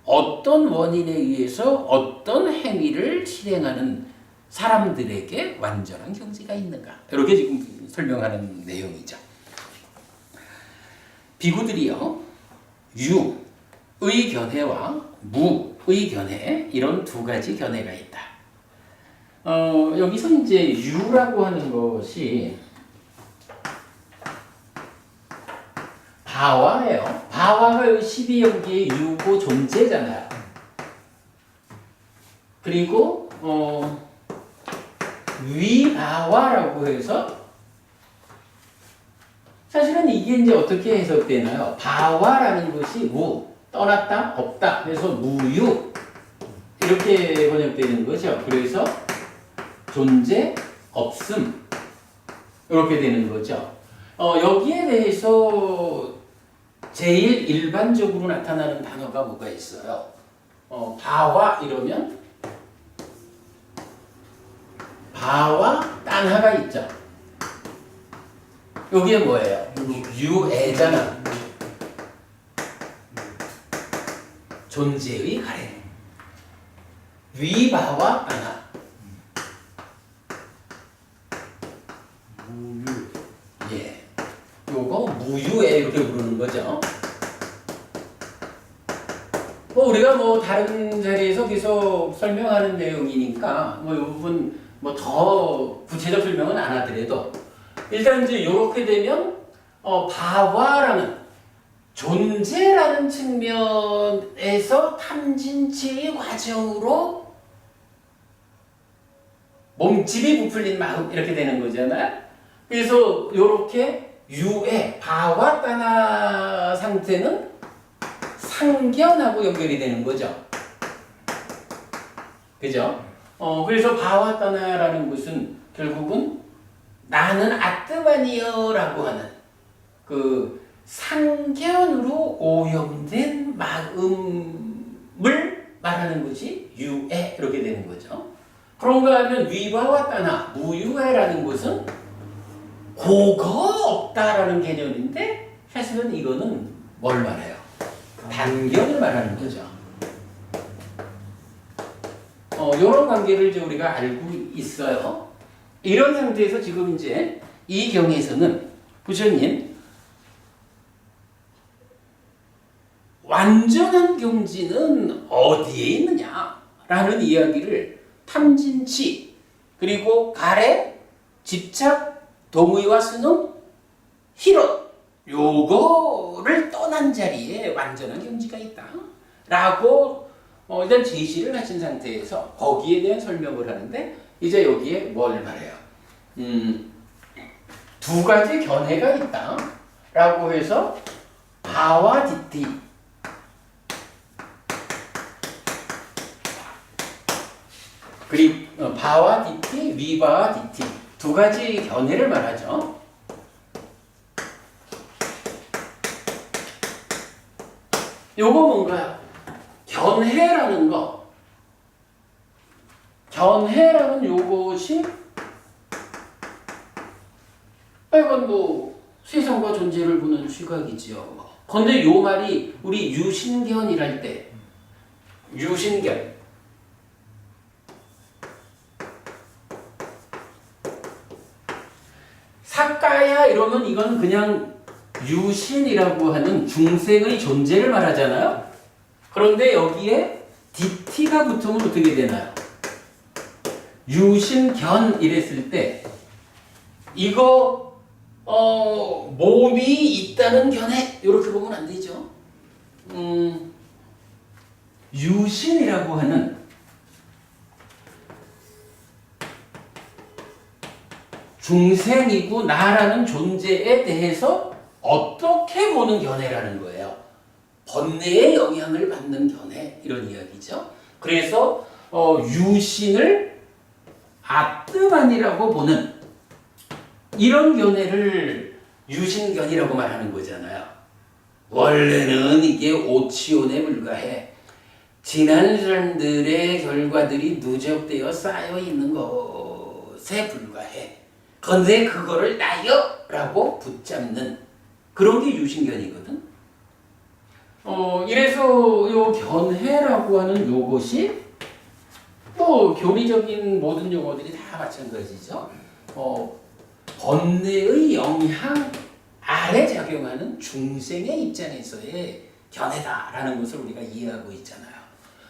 어떤 원인에 의해서 어떤 행위를 실행하는 사람들에게 완전한 경지가 있는가 이렇게 지금 설명하는 내용이죠. 비구들이요 유의 견해와 무의 견해 이런 두 가지 견해가 있다. 여기서 이제 유라고 하는 것이 바와예요. 바와가 12연기의 유고 존재잖아요. 그리고 위바와라고 해서 사실은 이게 이제 어떻게 해석되나요? 바와라는 것이 무, 떠났다, 없다. 그래서 무유 이렇게 번역되는 거죠. 그래서 존재, 없음 이렇게 되는 거죠. 여기에 대해서 제일 일반적으로 나타나는 단어가 뭐가 있어요? 바와 이러면 바와 딴하가 있죠. 여기에 뭐예요? 유애잖아. 존재의 가래. 위바와 딴하. 예, 요거 무유애 이렇게 부르는 거죠. 우리가 다른 자리에서 계속 설명하는 내용이니까 이 부분 더 구체적 설명은 안 하더라도 일단 이제 이렇게 되면 바와라는 존재라는 측면에서 탐진치의 과정으로 몸집이 부풀린 마음 이렇게 되는 거잖아요. 그래서 이렇게 유의 바와 따나 상태는 상견하고 연결이 되는 거죠. 그죠? 그래서 바와 따나라는 것은 결국은 나는 아뜨만이여라고 하는 그 상견으로 오염된 마음을 말하는 것이 유애 이렇게 되는 거죠. 그런가 하면 위바와 따나 무유애라는 것은 고거 없다라는 개념인데 사실은 이거는 뭘 말해요? 단견을 말하는 거죠. 이런 관계를 이제 우리가 알고 있어요. 이런 상태에서 지금 이제 이 경에서는 부처님 완전한 경지는 어디에 있느냐라는 이야기를 탐진치 그리고 가래, 집착, 동의와 순응, 희론 요거를 떠난 자리에 완전한 경지가 있다 라고 일단 제시를 하신 상태에서 거기에 대한 설명을 하는데 이제 여기에 뭘 말해요? 두 가지 견해가 있다 라고 해서 바와 디티 그리고 바와 디티, 위바와 디티 두 가지 견해를 말하죠. 요거 뭔가요? 견해라는 거. 견해라는 요것이 이건 세상과 존재를 보는 시각이지요. 근데 요 말이 우리 유신견이랄 때 유신견 사까야 이러면 이건 그냥 유신이라고 하는 중생의 존재를 말하잖아요. 그런데 여기에 DT가 붙으면 어떻게 되나요? 유신견 이랬을 때 이거 몸이 있다는 견해 이렇게 보면 안 되죠. 유신이라고 하는 중생이고 나라는 존재에 대해서 어떻게 보는 견해라는 거예요. 번뇌의 영향을 받는 견해 이런 이야기죠. 그래서 유신을 아뜨만이라고 보는 이런 견해를 유신견이라고 말하는 거잖아요. 원래는 이게 오치온에 불과해. 지난 사람들의 결과들이 누적되어 쌓여 있는 것에 불과해. 그런데 그거를 나요라고 붙잡는 그런 게 유신견이거든. 이래서 요 견해라고 하는 요것이 또 교리적인 모든 용어들이 다 마찬가지죠. 번뇌의 영향 아래 작용하는 중생의 입장에서의 견해다라는 것을 우리가 이해하고 있잖아요.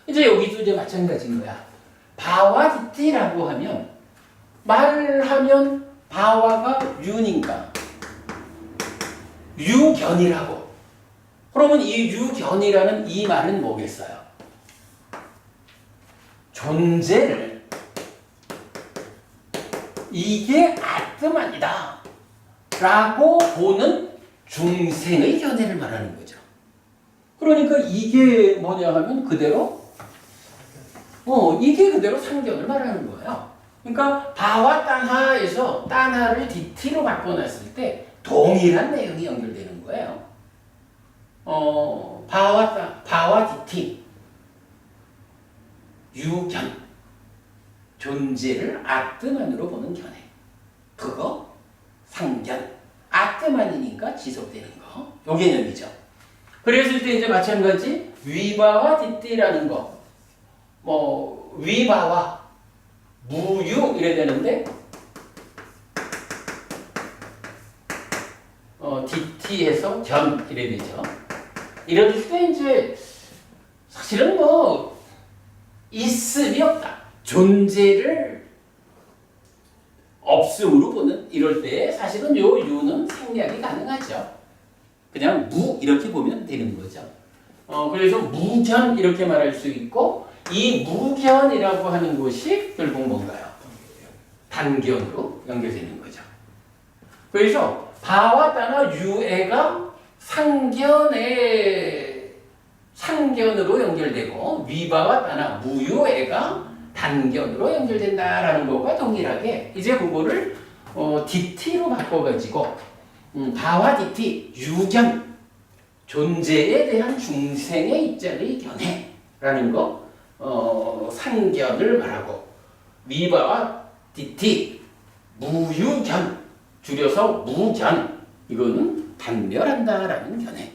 이제 여기도 이제 마찬가지인 거야. 바와 디티라고 하면 말하면 바와가 유니까 유견이라고. 그러면 이 유견이라는 이 말은 뭐겠어요? 존재를 이게 아트만이다 라고 보는 중생의 견해를 말하는 거죠. 그러니까 이게 뭐냐 하면 그대로 이게 그대로 상견을 말하는 거예요. 그러니까 바와 딴하에서 딴하를 디티로 바꿔놨을 때 동일한 내용이 연결되는 거예요. 바와 디티 유견 존재를 아뜨만으로 보는 견해. 그거 상견. 아뜨만이니까 지속되는 거. 요 개념이죠. 그랬을 때 이제 마찬가지 위바와 디띠라는 거. 위바와 무유 이래 되는데 디티에서 견 이래 되죠. 이럴 때 이제 사실은 있음이 없다. 존재를 없음으로 보는 이럴 때 사실은 요 유는 생략이 가능하죠. 그냥 무 이렇게 보면 되는 거죠. 그래서 무견 이렇게 말할 수 있고 이 무견이라고 하는 것이 결국 뭔가요? 단견으로 연결되는 거죠. 그래서 바와 따나 유애가 상견으로 연결되고 위바와 따나 무유애가 단견으로 연결된다라는 것과 동일하게 이제 그거를 디티로 바꿔가지고 바와 디티 유견 존재에 대한 중생의 입장의 견해라는 거 상견을 말하고 위바와 디티 무유견 줄여서 무견 이거는 단멸한다라는 견해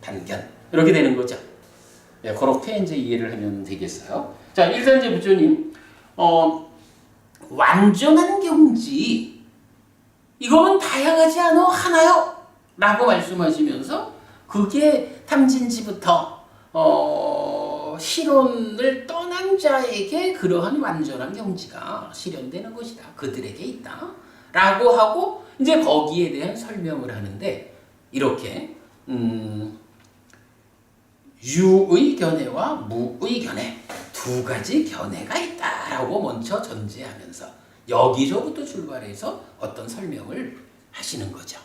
단견 이렇게 되는 거죠. 네, 그렇게 이제 이해를 하면 되겠어요. 자, 일단 이제 부처님, 완전한 경지, 이거는 다양하지 않아 하나요? 라고 말씀하시면서, 그게 탐진지부터, 실론을 떠난 자에게 그러한 완전한 경지가 실현되는 것이다. 그들에게 있다. 라고 하고, 이제 거기에 대한 설명을 하는데, 이렇게, 유의 견해와 무의 견해 두 가지 견해가 있다라고 먼저 전제하면서 여기서부터 출발해서 어떤 설명을 하시는 거죠.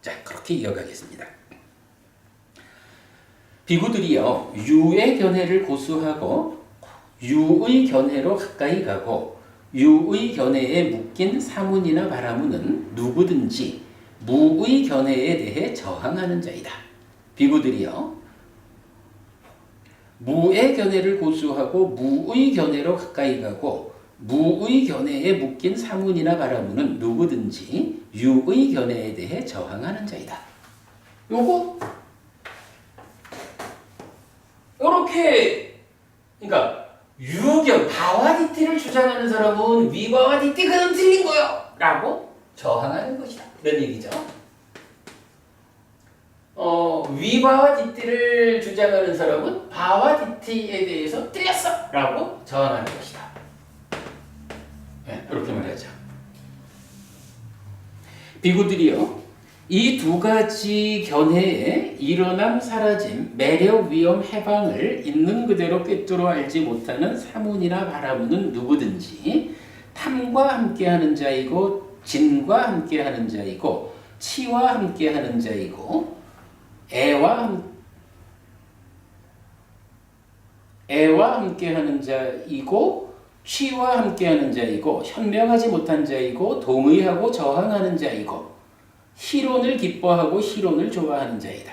자, 그렇게 이어가겠습니다. 비구들이요 유의 견해를 고수하고 유의 견해로 가까이 가고 유의 견해에 묶인 사문이나 바라문은 누구든지 무의 견해에 대해 저항하는 자이다. 비구들이요 무의 견해를 고수하고 무의 견해로 가까이 가고 무의 견해에 묶인 사문이나 바라문은 누구든지 유의 견해에 대해 저항하는 자이다. 요거 요렇게 그러니까 유견 바와디티를 주장하는 사람은 위바와디티 그는 틀린 거요 라고 저항하는 것이다. 이런 얘기죠. 위바와 뒷띠를 주장하는 사람은 바와 뒷띠에 대해서 틀렸어! 라고 저항하는 것이다. 네, 이렇게 말하죠. 비구들이요, 이 두 가지 견해에 일어남 사라짐, 매력, 위험, 해방을 있는 그대로 꿰뚫어 알지 못하는 사문이나 바라문은 누구든지 탐과 함께하는 자이고 진과 함께하는 자이고 치와 함께하는 자이고 애와 함께하는 자이고 취와 함께하는 자이고 현명하지 못한 자이고 동의하고 저항하는 자이고 희론을 기뻐하고 희론을 좋아하는 자이다.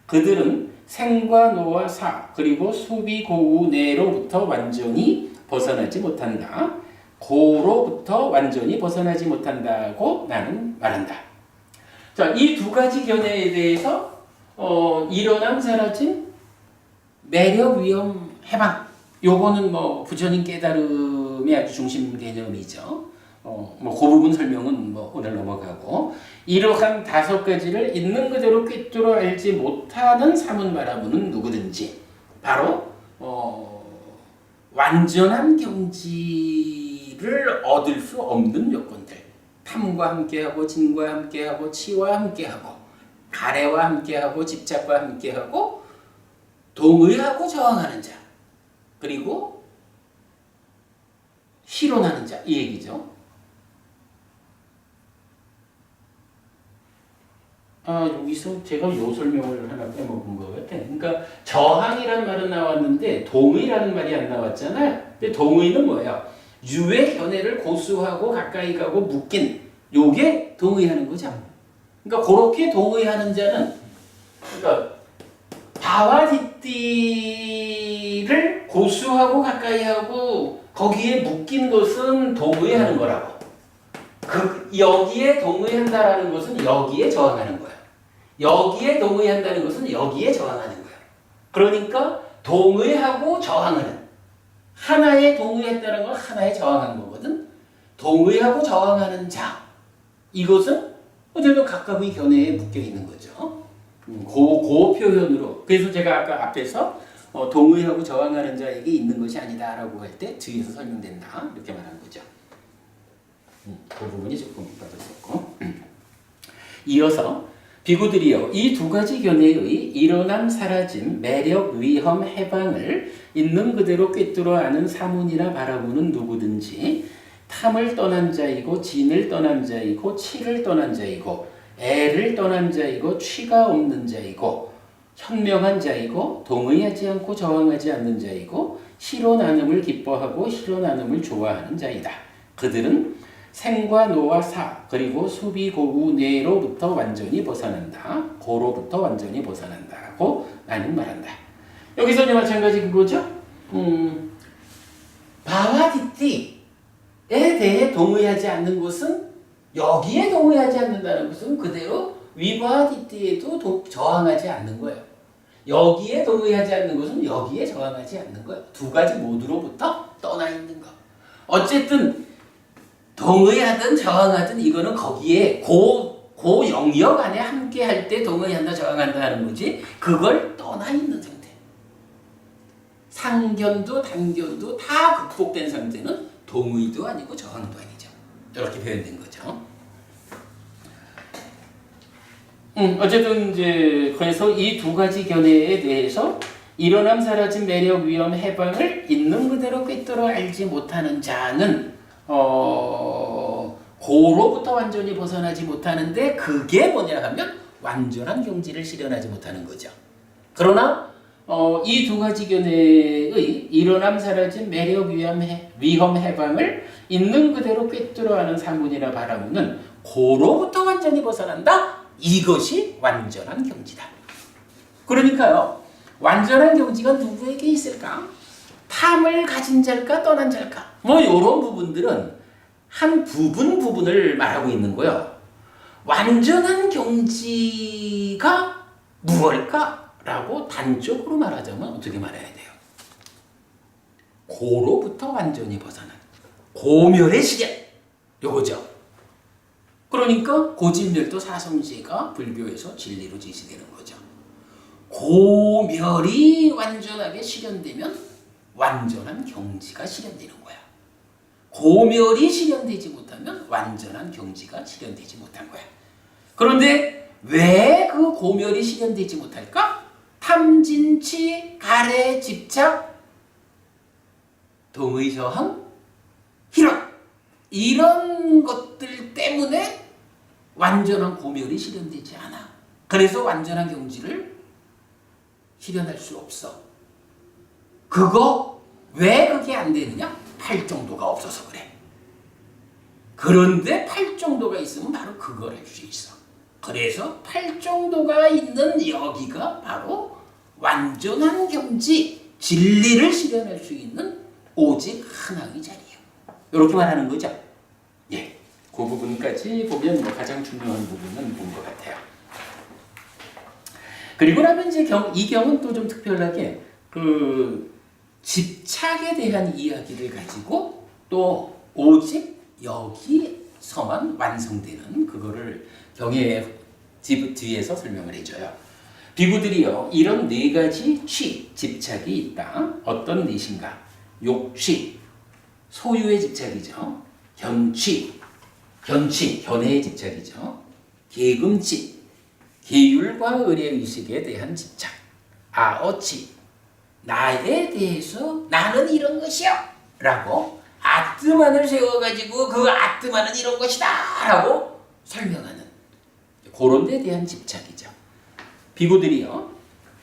그들은 생과 노와 사 그리고 수비 고우 내로부터 완전히 벗어나지 못한다. 고로부터 완전히 벗어나지 못한다고 나는 말한다. 자, 이 두 가지 견해에 대해서 일어남 사라짐, 매력, 위험, 해방. 요거는 뭐 부처님 깨달음의 아주 중심 개념이죠. 그 부분 설명은 뭐 오늘 넘어가고, 이러한 다섯 가지를 있는 그대로 꿰뚫어 알지 못하는 사문 바라문은 누구든지 바로 완전한 경지를 얻을 수 없는 요건들, 탐과 함께하고 진과 함께하고 치와 함께하고 가래와 함께하고 집착과 함께하고 동의하고 저항하는 자, 그리고 희론하는 자, 이 얘기죠. 여기서 제가 요 설명을 하나 빼먹은 것 같아. 그러니까 저항이란 말은 나왔는데 동의라는 말이 안 나왔잖아요. 근데 동의는 뭐예요? 유의 견해를 고수하고 가까이 가고 묶인 요게 동의하는 거죠. 그러니까 그렇게 동의하는 자는, 그러니까 바와 뒷띠를 고수하고 가까이 하고 거기에 묶인 것은 동의하는 거라고. 여기에 동의한다라는 것은 여기에 저항하는 거야. 여기에 동의한다는 것은 여기에 저항하는 거야. 그러니까 동의하고 저항하는, 하나에 동의했다는 건 하나에 저항한 거거든. 동의하고 저항하는 자, 이것은 어쨌든 각각의 견해에 묶여 있는 거죠. 그 표현으로. 그래서 제가 아까 앞에서 동의하고 저항하는 자에게 있는 것이 아니다라고 할 때 뒤에서 설명된다 이렇게 말한 거죠. 그 부분이 조금 빠졌었고. 이어서 비구들이여, 이 두 가지 견해의 일어남 사라짐, 매력, 위험, 해방을 있는 그대로 꿰뚫어 아는 사문이나 바라문은 누구든지 탐을 떠난 자이고 진을 떠난 자이고 치를 떠난 자이고 애를 떠난 자이고 취가 없는 자이고 현명한 자이고 동의하지 않고 저항하지 않는 자이고 희로 나눔을 기뻐하고 희로 나눔을 좋아하는 자이다. 그들은 생과 노와 사 그리고 수비 고우 내로부터 완전히 벗어난다. 고로부터 완전히 벗어난다고 나는 말한다. 여기서 이제 마찬가지 그거죠. 바와 뒷띠에 대해 동의하지 않는 것은, 여기에 동의하지 않는다는 것은 그대로 위바와 뒷띠에도 저항하지 않는 거예요. 여기에 동의하지 않는 것은 여기에 저항하지 않는 거예요. 두 가지 모두로부터 떠나 있는 거. 어쨌든 동의하든 저항하든 이거는 거기에 그 영역 안에 함께 할 때 동의한다 저항한다 하는 거지, 그걸 떠나 있는 상태. 상견도 단견도 다 극복된 상태는 동의도 아니고 저항도 아니죠. 이렇게 표현된 거죠. 어쨌든 이제 그래서 이 두 가지 견해에 대해서 일어남 사라진 매력 위험 해방을 있는 그대로 꿰뚫어 알지 못하는 자는 고로부터 완전히 벗어나지 못하는데, 그게 뭐냐 하면 완전한 경지를 실현하지 못하는 거죠. 그러나 이 두 가지 견해의 일어남 사라진 매력 위험 해방을 있는 그대로 꿰뚫어 아는 사문이나 바라문은 고로부터 완전히 벗어난다. 이것이 완전한 경지다. 그러니까요, 완전한 경지가 누구에게 있을까? 탐을 가진 자일까 떠난 자일까? 뭐 이런 부분들은 한 부분을 말하고 있는 거예요. 완전한 경지가 무엇일까? 라고 단적으로 말하자면 어떻게 말해야 돼요? 고로부터 완전히 벗어난 고멸의 시계, 요거죠. 그러니까 고진멸도 사성제가 불교에서 진리로 제시되는 거죠. 고멸이 완전하게 실현되면 완전한 경지가 실현되는 거야. 고멸이 실현되지 못하면 완전한 경지가 실현되지 못한 거야. 그런데 왜 그 고멸이 실현되지 못할까? 탐진치, 가래, 집착, 동의저항, 희락 이런 것들 때문에 완전한 고멸이 실현되지 않아. 그래서 완전한 경지를 실현할 수 없어. 그거 왜 그게 안 되느냐? 팔정도가 없어서 그래. 그런데 팔정도가 있으면 바로 그걸 할 수 있어. 그래서 팔정도가 있는 여기가 바로 완전한 경지, 진리를 실현할 수 있는 오직 하나의 자리예요. 이렇게 말하는 거죠. 예, 그 부분까지 보면 뭐 가장 중요한 부분은 본 것 같아요. 그리고 나면 이제 이 경은 또 좀 특별하게 그 집착에 대한 이야기를 가지고 또 오직 여기서만 완성되는 그거를 경의 뒤에서 설명을 해줘요. 비구들이요, 이런 네 가지 집착이 있다. 어떤 넷인가? 욕취, 소유의 집착이죠. 견해의 집착이죠. 계금치, 계율과 의례의식에 대한 집착. 아어치, 나에 대해서 나는 이런 것이야 라고 아뜨만을 세워가지고 그 아뜨만은 이런 것이다 라고 설명하는 그런 데 대한 집착이죠. 비구들이요,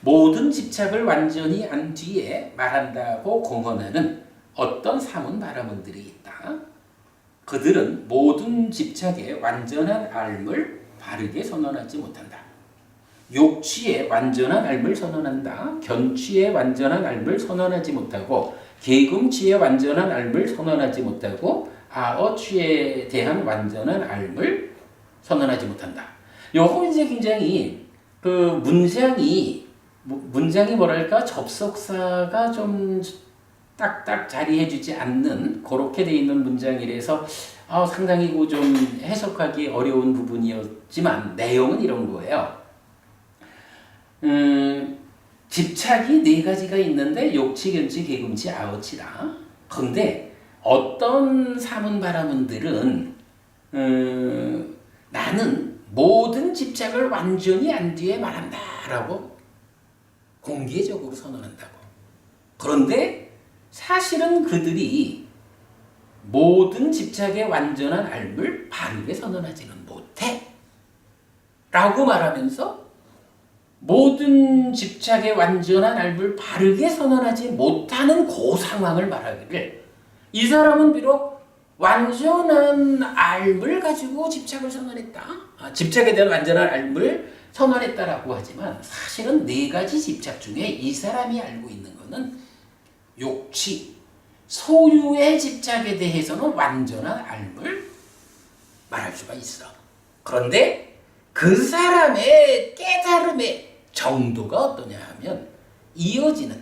모든 집착을 완전히 안 뒤에 말한다고 공언하는 어떤 사문 바라문들이 있다. 그들은 모든 집착의 완전한 앓음을 바르게 선언하지 못한다. 욕취의 완전한 앓음을 선언한다. 견취의 완전한 앓음을 선언하지 못하고 계금취의 완전한 앓음을 선언하지 못하고 아어취에 대한 완전한 앓음을 선언하지 못한다. 요거 이제 굉장히 그 문장이 뭐랄까 접속사가 좀 딱딱 자리해주지 않는 그렇게 돼 있는 문장이라서 상당히 좀 해석하기 어려운 부분이었지만 내용은 이런 거예요. 집착이 네 가지가 있는데 욕취, 견취, 계금치, 아어치라. 그런데 어떤 사문바라문들은 나는 모든 집착을 완전히 안 뒤에 말한다 라고 공개적으로 선언한다고. 그런데 사실은 그들이 모든 집착의 완전한 앓음을 바르게 선언하지는 못해 라고 말하면서 모든 집착의 완전한 앓음을 바르게 선언하지 못하는 그 상황을 말하기를 이 사람은 비록 완전한 앓음을 가지고 집착을 선언했다. 집착에 대한 완전한 앓음을 선언했다라고 하지만 사실은 네 가지 집착 중에 이 사람이 알고 있는 것은 욕취, 소유의 집착에 대해서는 완전한 앓음을 말할 수가 있어. 그런데 그 사람의 깨달음의 정도가 어떠냐 하면 이어지는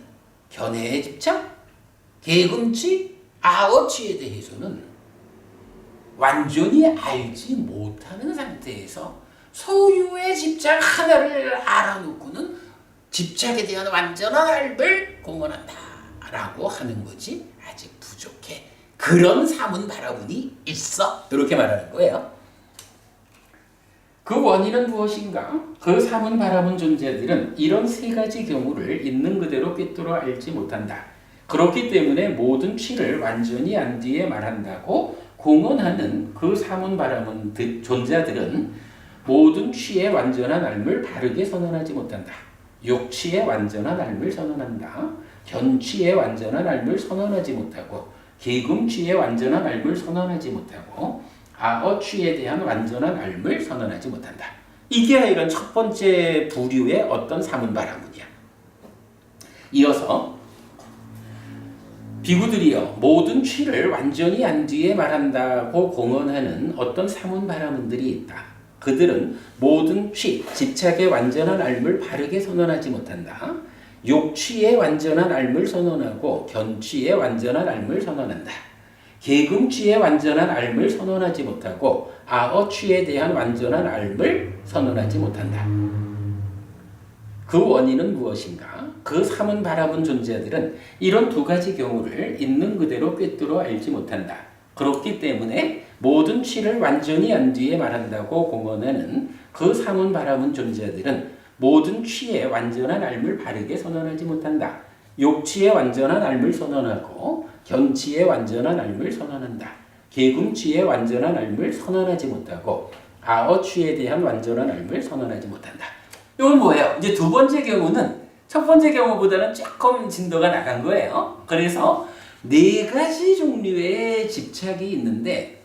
견해의 집착, 계금취, 아어취에 대해서는 완전히 알지 못하는 상태에서 소유의 집착 하나를 알아놓고는 집착에 대한 완전한 알을 공언한다 라고 하는 거지 아직 부족해. 그런 사문 바라문이 있어. 이렇게 말하는 거예요. 그 원인은 무엇인가? 그 사문 바라문 존재들은 이런 세 가지 경우를 있는 그대로 꿰뚫어 알지 못한다. 그렇기 때문에 모든 취를 완전히 안 뒤에 말한다고 공언하는 그 사문 바라문 존재들은 모든 취의 완전한 앓음을 바르게 선언하지 못한다. 욕취의 완전한 앓음을 선언한다. 견취의 완전한 앓음을 선언하지 못하고 계금취의 완전한 앓음을 선언하지 못하고 아어취에 대한 완전한 앓음을 선언하지 못한다. 이게 이런 첫 번째 부류의 어떤 사문 바라문이야. 이어서 비구들이여 모든 취를 완전히 안 뒤에 말한다고 공언하는 어떤 사문 바라문들이 있다. 그들은 모든 취, 집착의 완전한 앓음을 바르게 선언하지 못한다. 욕취의 완전한 앓음을 선언하고 견취의 완전한 앓음을 선언한다. 계금취의 완전한 삶을 선언하지 못하고 아어취에 대한 완전한 삶을 선언하지 못한다. 그 원인은 무엇인가? 그 삼은 바람은 존재들은 이런 두 가지 경우를 있는 그대로 꿰뚫어 알지 못한다. 그렇기 때문에 모든 취를 완전히 안 뒤에 말한다고 공언하는 그 삼은 바람은 존재들은 모든 취의 완전한 삶을 바르게 선언하지 못한다. 욕취의 완전한 삶을 선언하고 견취의 완전한 삶을 선언한다. 계금취의 완전한 삶을 선언하지 못하고 아어취에 대한 완전한 삶을 선언하지 못한다. 이건 뭐예요? 이제 두 번째 경우는 첫 번째 경우보다는 조금 진도가 나간 거예요. 그래서 네 가지 종류의 집착이 있는데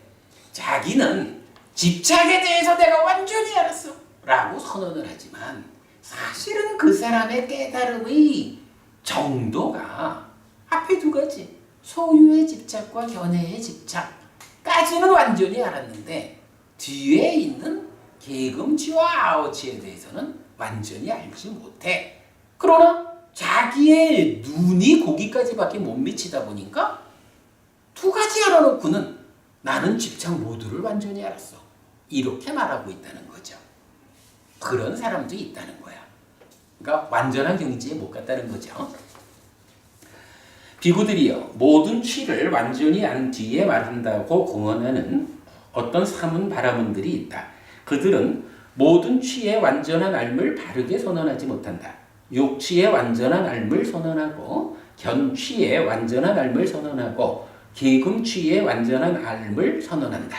자기는 집착에 대해서 내가 완전히 알았어 라고 선언을 하지만 사실은 그 사람의 깨달음의 정도가 앞에 두 가지 소유의 집착과 견해의 집착까지는 완전히 알았는데 뒤에 있는 계금취와 아어취에 대해서는 완전히 알지 못해. 그러나 자기의 눈이 거기까지밖에 못 미치다 보니까 두 가지 알아놓고는 나는 집착 모두를 완전히 알았어. 이렇게 말하고 있다는 거죠. 그런 사람도 있다는 거야. 그러니까 완전한 경지에 못 갔다는 거죠. 비구들이여 모든 취를 완전히 안 뒤에 말한다고 공언하는 어떤 삼은 바라문들이 있다. 그들은 모든 취의 완전한 삶을 바르게 선언하지 못한다. 욕취의 완전한 삶을 선언하고 견취의 완전한 삶을 선언하고 계금취의 완전한 삶을 선언한다.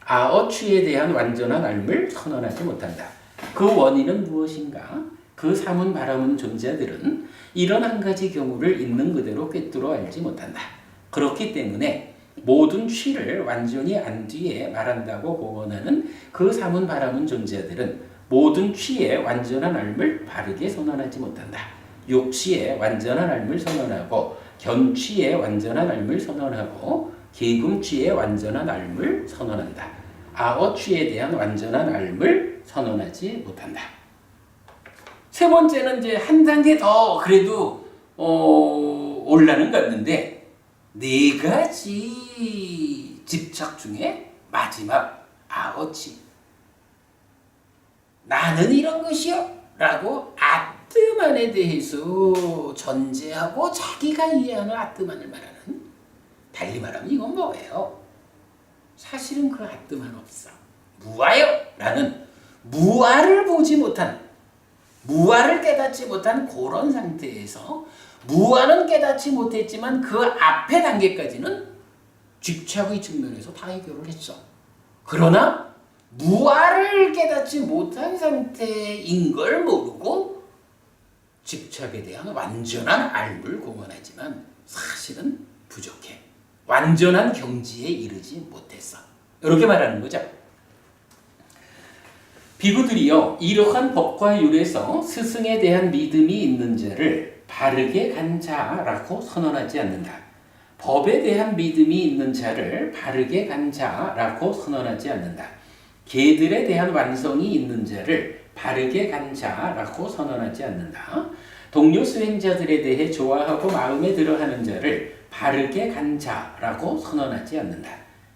아어취에 대한 완전한 삶을 선언하지 못한다. 그 원인은 무엇인가? 그 삼은 바라문 존재들은 이런 한 가지 경우를 있는 그대로 꿰뚫어 알지 못한다. 그렇기 때문에 모든 취를 완전히 안 뒤에 말한다고 공언하는 그 삼은 바라문 존재들은 모든 취의 완전한 삶을 바르게 선언하지 못한다. 욕취의 완전한 삶을 선언하고 견취의 완전한 삶을 선언하고 계금취의 완전한 삶을 선언한다. 아어취에 대한 완전한 삶을 선언하지 못한다. 세 번째는 이제 한 단계 더 그래도 올라는 갔는데 네 가지 집착 중에 마지막 아어취. 나는 이런 것이요 라고 아뜨만에 대해서 전제하고 자기가 이해하는 아뜨만을 말하는, 달리 말하면 이건 뭐예요? 사실은 그 아뜨만 없어. 무아요 라는 무아를 보지 못한, 무아를 깨닫지 못한 그런 상태에서 무아는 깨닫지 못했지만 그 앞에 단계까지는 집착의 측면에서 다 해결을 했어. 그러나 무아를 깨닫지 못한 상태인 걸 모르고 집착에 대한 완전한 알을 공언하지만 사실은 부족해. 완전한 경지에 이르지 못했어. 이렇게 말하는 거죠. 비구들이여 이러한 법과 율에서 스승에 대한 믿음이 있는 자를 바르게 간 자라고 선언하지 않는다. 법에 대한 믿음이 있는 자를 바르게 간 자라고 선언하지 않는다. 개들에 대한 완성이 있는 자를 바르게 간 자라고 선언하지 않는다. 동료 수행자들에 대해 좋아하고 마음에 들어하는 자를 바르게 간 자라고 선언하지 않는다.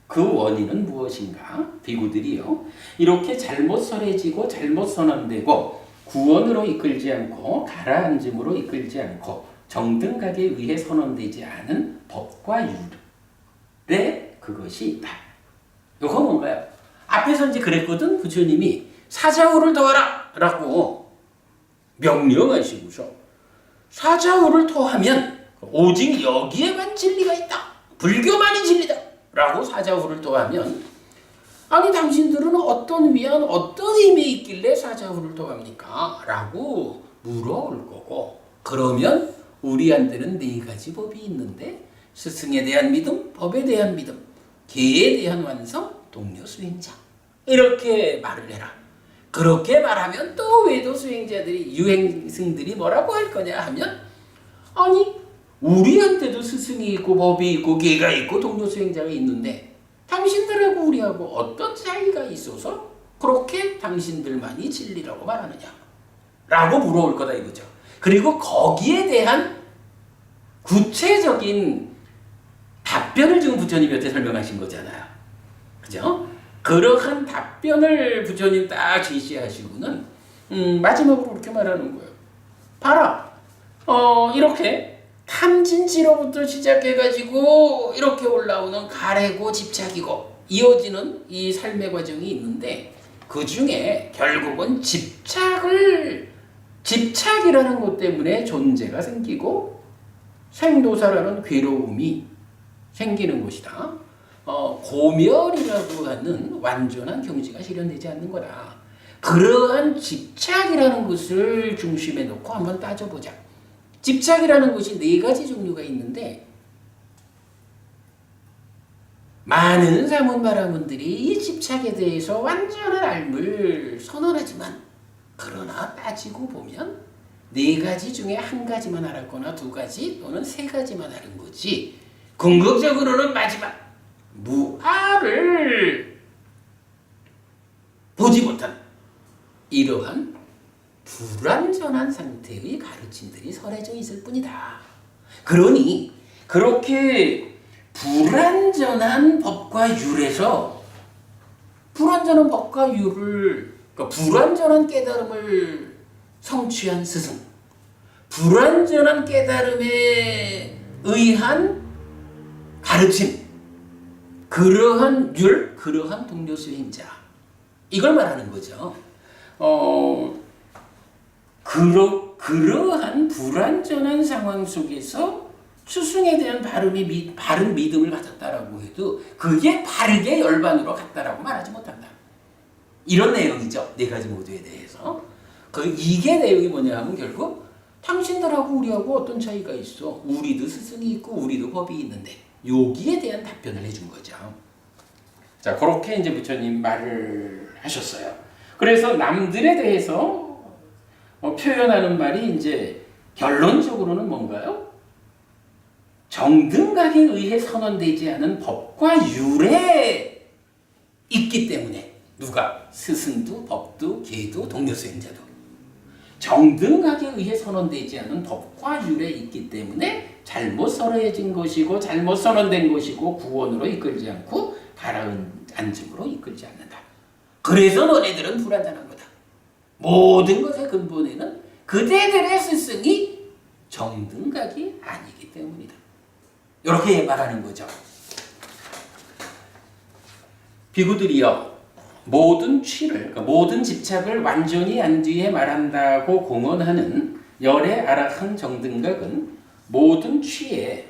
그 원인은 무엇인가? 비구들이요. 이렇게 잘못 설해지고 잘못 선언되고 구원으로 이끌지 않고 가라앉음으로 이끌지 않고 정등각에 의해 선언되지 않은 법과 율에 그것이 있다. 이거 뭔가요? 앞에서 이제 그랬거든. 부처님이 사자후를 더하라 라고 명령하시고서 사자후를 더하면 오직 여기에만 진리가 있다. 불교만이 진리다. 라고 사자후를 더하면 아니 당신들은 어떤 위안 어떤 힘이 있길래 사자후를 더합니까? 라고 물어올 거고 그러면 우리한테는 네 가지 법이 있는데 스승에 대한 믿음, 법에 대한 믿음, 개에 대한 완성, 동료 수행자 이렇게 말을 해라. 그렇게 말하면 또 외도 수행자들이 유행승들이 뭐라고 할 거냐 하면 아니 우리한테도 스승이 있고 법이 있고 개가 있고 동료 수행자가 있는데 당신들하고 우리하고 어떤 차이가 있어서 그렇게 당신들만이 진리라고 말하느냐 라고 물어올 거다 이거죠. 그리고 거기에 대한 구체적인 답 답변을 지금 부처님한테 설명하신 거잖아요. 그죠? 그러한 답변을 부처님 딱 제시하시고는 마지막으로 그렇게 말하는 거예요. 봐라. 이렇게 탐진치로부터 시작해가지고 이렇게 올라오는 가래고 집착이고 이어지는 이 삶의 과정이 있는데 그 중에 결국은 집착이라는 것 때문에 존재가 생기고 생도사라는 괴로움이 생기는 것이다. 고멸이라고 하는 완전한 경지가 실현되지 않는 거다. 그러한 집착이라는 것을 중심에 놓고 한번 따져보자. 집착이라는 것이 4가지 종류가 있는데 많은 사문바라문들이 이 집착에 대해서 완전한 알을 선언하지만 그러나 따지고 보면 4가지 중에 1가지만 알았거나 2가지 또는 3가지만 알은 거지 궁극적으로는 마지막 무아를 보지 못한 이러한 불완전한 상태의 가르침들이 설해져 있을 뿐이다. 그러니 그렇게 불완전한 법과 율에서 불완전한 법과 율을 그러니까 불완전한 깨달음을 성취한 스승, 불완전한 깨달음에 의한 가르침, 그러한 율, 그러한 동료 수행자 이걸 말하는 거죠. 그러한 불완전한 상황 속에서 스승에 대한 바른 믿음을 가졌다라고 해도 그게 바르게 열반으로 갔다라고 말하지 못한다. 이런 내용이죠. 4가지 모두에 대해서. 이게 내용이 뭐냐 하면 결국 당신들하고 우리하고 어떤 차이가 있어. 우리도 스승이 있고 우리도 법이 있는데 여기에 대한 답변을 해준 거죠. 자, 그렇게 이제 부처님 말을 하셨어요. 그래서 남들에 대해서 표현하는 말이 이제 결론적으로는 뭔가요? 정등각에 의해 선언되지 않은 법과 율에 있기 때문에 누가? 스승도 법도 계도 동료 수행자도 정등각에 의해 선언되지 않은 법과 율에 있기 때문에 잘못 설해진 것이고 잘못 선언된 것이고 구원으로 이끌지 않고 가라앉음으로 이끌지 않는다. 그래서 너네들은 불완전한 거다. 모든 것의 근본에는 그대들의 스승이 정등각이 아니기 때문이다. 이렇게 말하는 거죠. 비구들이여 모든 그러니까 모든 집착을 완전히 안 뒤에 말한다고 공언하는 열의 아라한 정등각은 모든 취에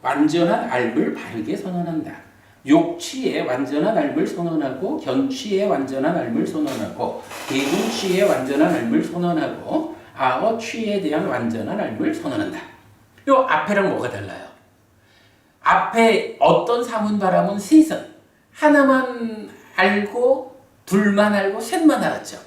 완전한 알을 바르게 선언한다. 욕취에 완전한 알을 선언하고 견취에 완전한 알을 선언하고 대군취에 완전한 알을 선언하고 아어취에 대한 완전한 알을 선언한다. 요 앞에랑 뭐가 달라요? 앞에 어떤 사문바람은 셋은 하나만 알고 둘만 알고 셋만 알았죠.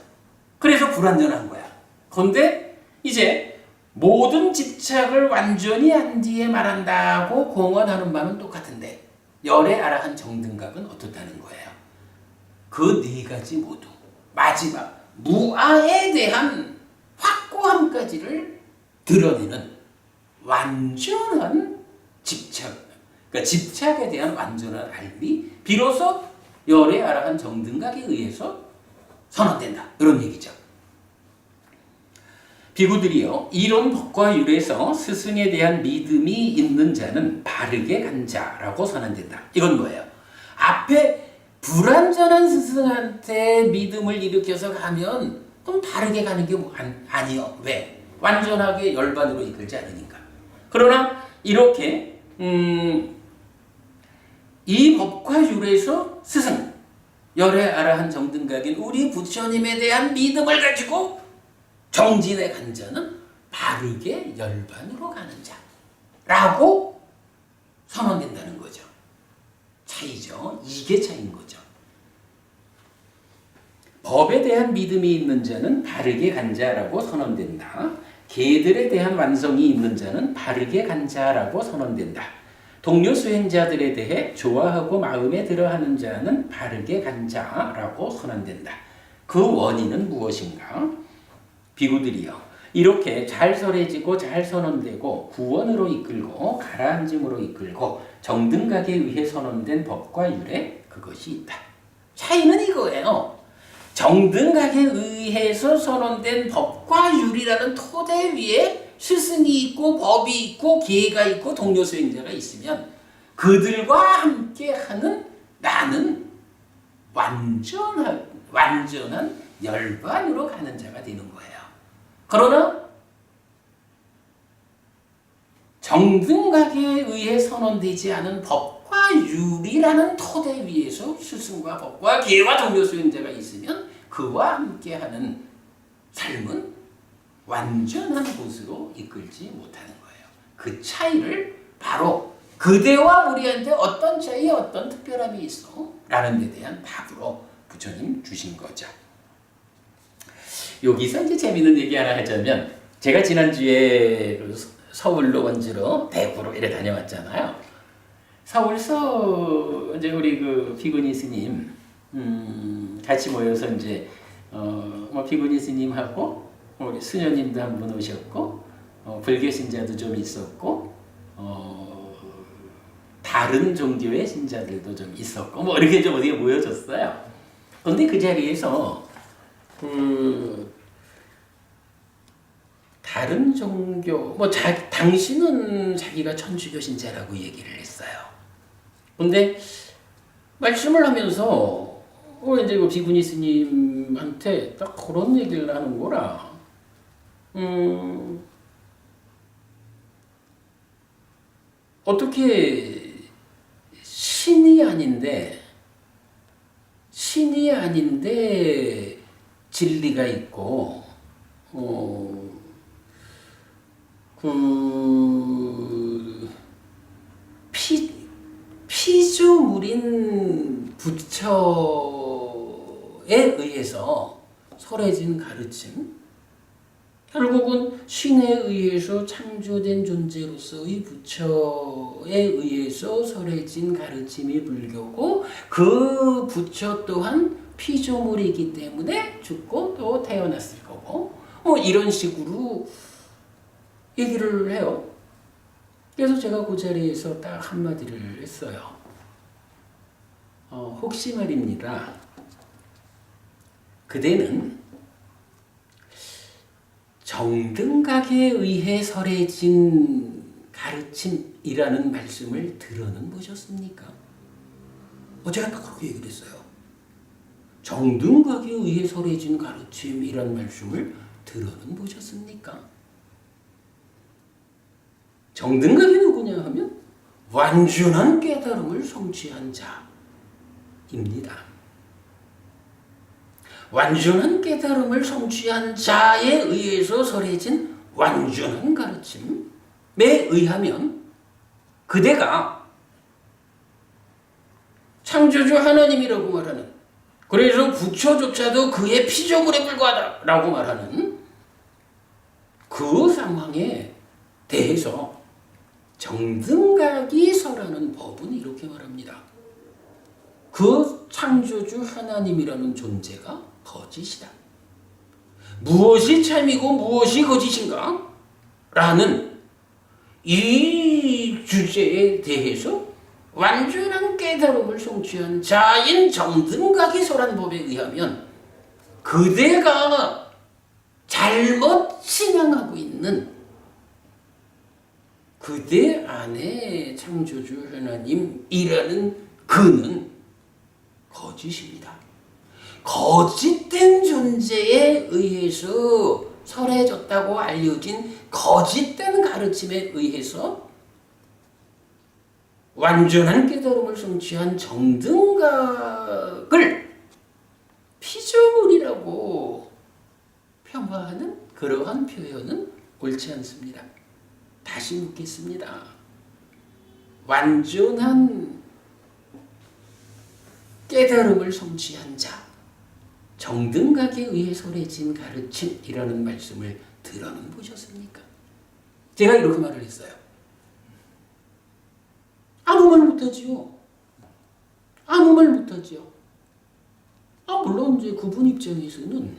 그래서 불완전한 거야. 그런데 이제 모든 집착을 완전히 한 뒤에 말한다고 공언하는 바는 똑같은데 열의 아라한 정등각은 어떻다는 거예요? 그 4가지 모두 마지막 무아에 대한 확고함까지를 드러내는 완전한 집착, 그러니까 집착에 대한 완전한 알미 비로소 열의 아라한 정등각에 의해서 선언된다. 이런 얘기죠. 비구들이여 이런 법과 율에서 스승에 대한 믿음이 있는 자는 바르게 간 자라고 선언된다. 이건 뭐예요? 앞에 불완전한 스승한테 믿음을 일으켜서 가면 그럼 바르게 가는 게 아니요. 왜? 완전하게 열반으로 이끌지 않으니까. 그러나 이렇게 이 법과 율에서 스승 열의 아라한 정등각인 우리 부처님에 대한 믿음을 가지고 정진에 간 자는 바르게 열반으로 가는 자라고 선언된다는 거죠. 차이죠. 이게 차이인 거죠. 법에 대한 믿음이 있는 자는 바르게 간 자라고 선언된다. 계들에 대한 완성이 있는 자는 바르게 간 자라고 선언된다. 동료 수행자들에 대해 좋아하고 마음에 들어하는 자는 바르게 간 자라고 선언된다. 그 원인은 무엇인가? 비구들이여 이렇게 잘 설해지고 잘 선언되고 구원으로 이끌고 가라앉음으로 이끌고 정등각에 의해 선언된 법과 율에 그것이 있다. 차이는 이거예요. 정등각에 의해서 선언된 법과 율이라는 토대 위에 스승이 있고 법이 있고 계가 있고 동료 수행자가 있으면 그들과 함께하는 나는 완전한 열반으로 가는 자가 되는 거예요. 그러나 정등각에 의해 선언되지 않은 법과 율이라는 토대 위에서 스승과 법과 계와 동료 수행자가 있으면 그와 함께하는 삶은 완전한 곳으로 이끌지 못하는 거예요. 그 차이를 바로 그대와 우리한테 어떤 차이, 어떤 특별함이 있어? 라는 데 대한 답으로 부처님 주신 거죠. 여기서 이제 재밌는 얘기 하나 하자면, 제가 지난주에 서울로 원주로 대구로 이래 다녀왔잖아요. 서울서 이제 우리 그 비구니 스님 같이 모여서 이제 뭐 비구니 스님하고 우리 수녀님도 한 분 오셨고 불교 신자도 좀 있었고 다른 종교의 신자들도 좀 있었고 뭐 이렇게 좀 어디에 모여졌어요. 그런데 그 자리에서 다른 종교 당신은 자기가 천주교 신자라고 얘기를 했어요. 근데 말씀을 하면서 이제 그 비구니 스님한테 딱 그런 얘기를 하는 거라. 어떻게 신이 아닌데 진리가 있고 피조물인 부처에 의해서 설해진 가르침, 결국은 신에 의해서 창조된 존재로서의 부처에 의해서 설해진 가르침이 불교고, 그 부처 또한 피조물이기 때문에 죽고 또 태어났을 거고, 이런 식으로 얘기를 해요. 그래서 제가 그 자리에서 딱 한마디를 했어요. 혹시 말입니다. 그대는 정등각에 의해 설해진 가르침이라는 말씀을 들어는 보셨습니까? 제가 딱 그렇게 얘기를 했어요. 정등각에 의해 설해진 가르침이라는 말씀을 들어는 보셨습니까? 정등각이 누구냐 하면 완전한 깨달음을 성취한 자입니다. 완전한 깨달음을 성취한 자에 의해서 설해진 완전한 가르침에 의하면 그대가 창조주 하나님이라고 말하는, 그래서 부처조차도 그의 피조물에 불과하다라고 말하는 그 상황에 대해서 정등각이 설하는 법은 이렇게 말합니다. 그 창조주 하나님이라는 존재가 거짓이다. 무엇이 참이고 무엇이 거짓인가? 라는 이 주제에 대해서 완전한 깨달음을 성취한 자인 정등각이 설한 법에 의하면 그대가 잘못 신앙하고 있는 그대 안에 창조주 하나님이라는 그는 거짓입니다. 거짓된 존재에 의해서 설해졌다고 알려진 거짓된 가르침에 의해서 완전한 깨달음을 성취한 정등각을 피조물이라고 평가하는 그러한 표현은 옳지 않습니다. 다시 묻겠습니다. 완전한 깨달음을 성취한 자, 정등각에 의해 설해진 가르침이라는 말씀을 들어는 보셨습니까? 제가 이렇게 말을 했어요. 아무 말 못하지요. 아무 말 못하지요. 물론 이제 그분 입장에서는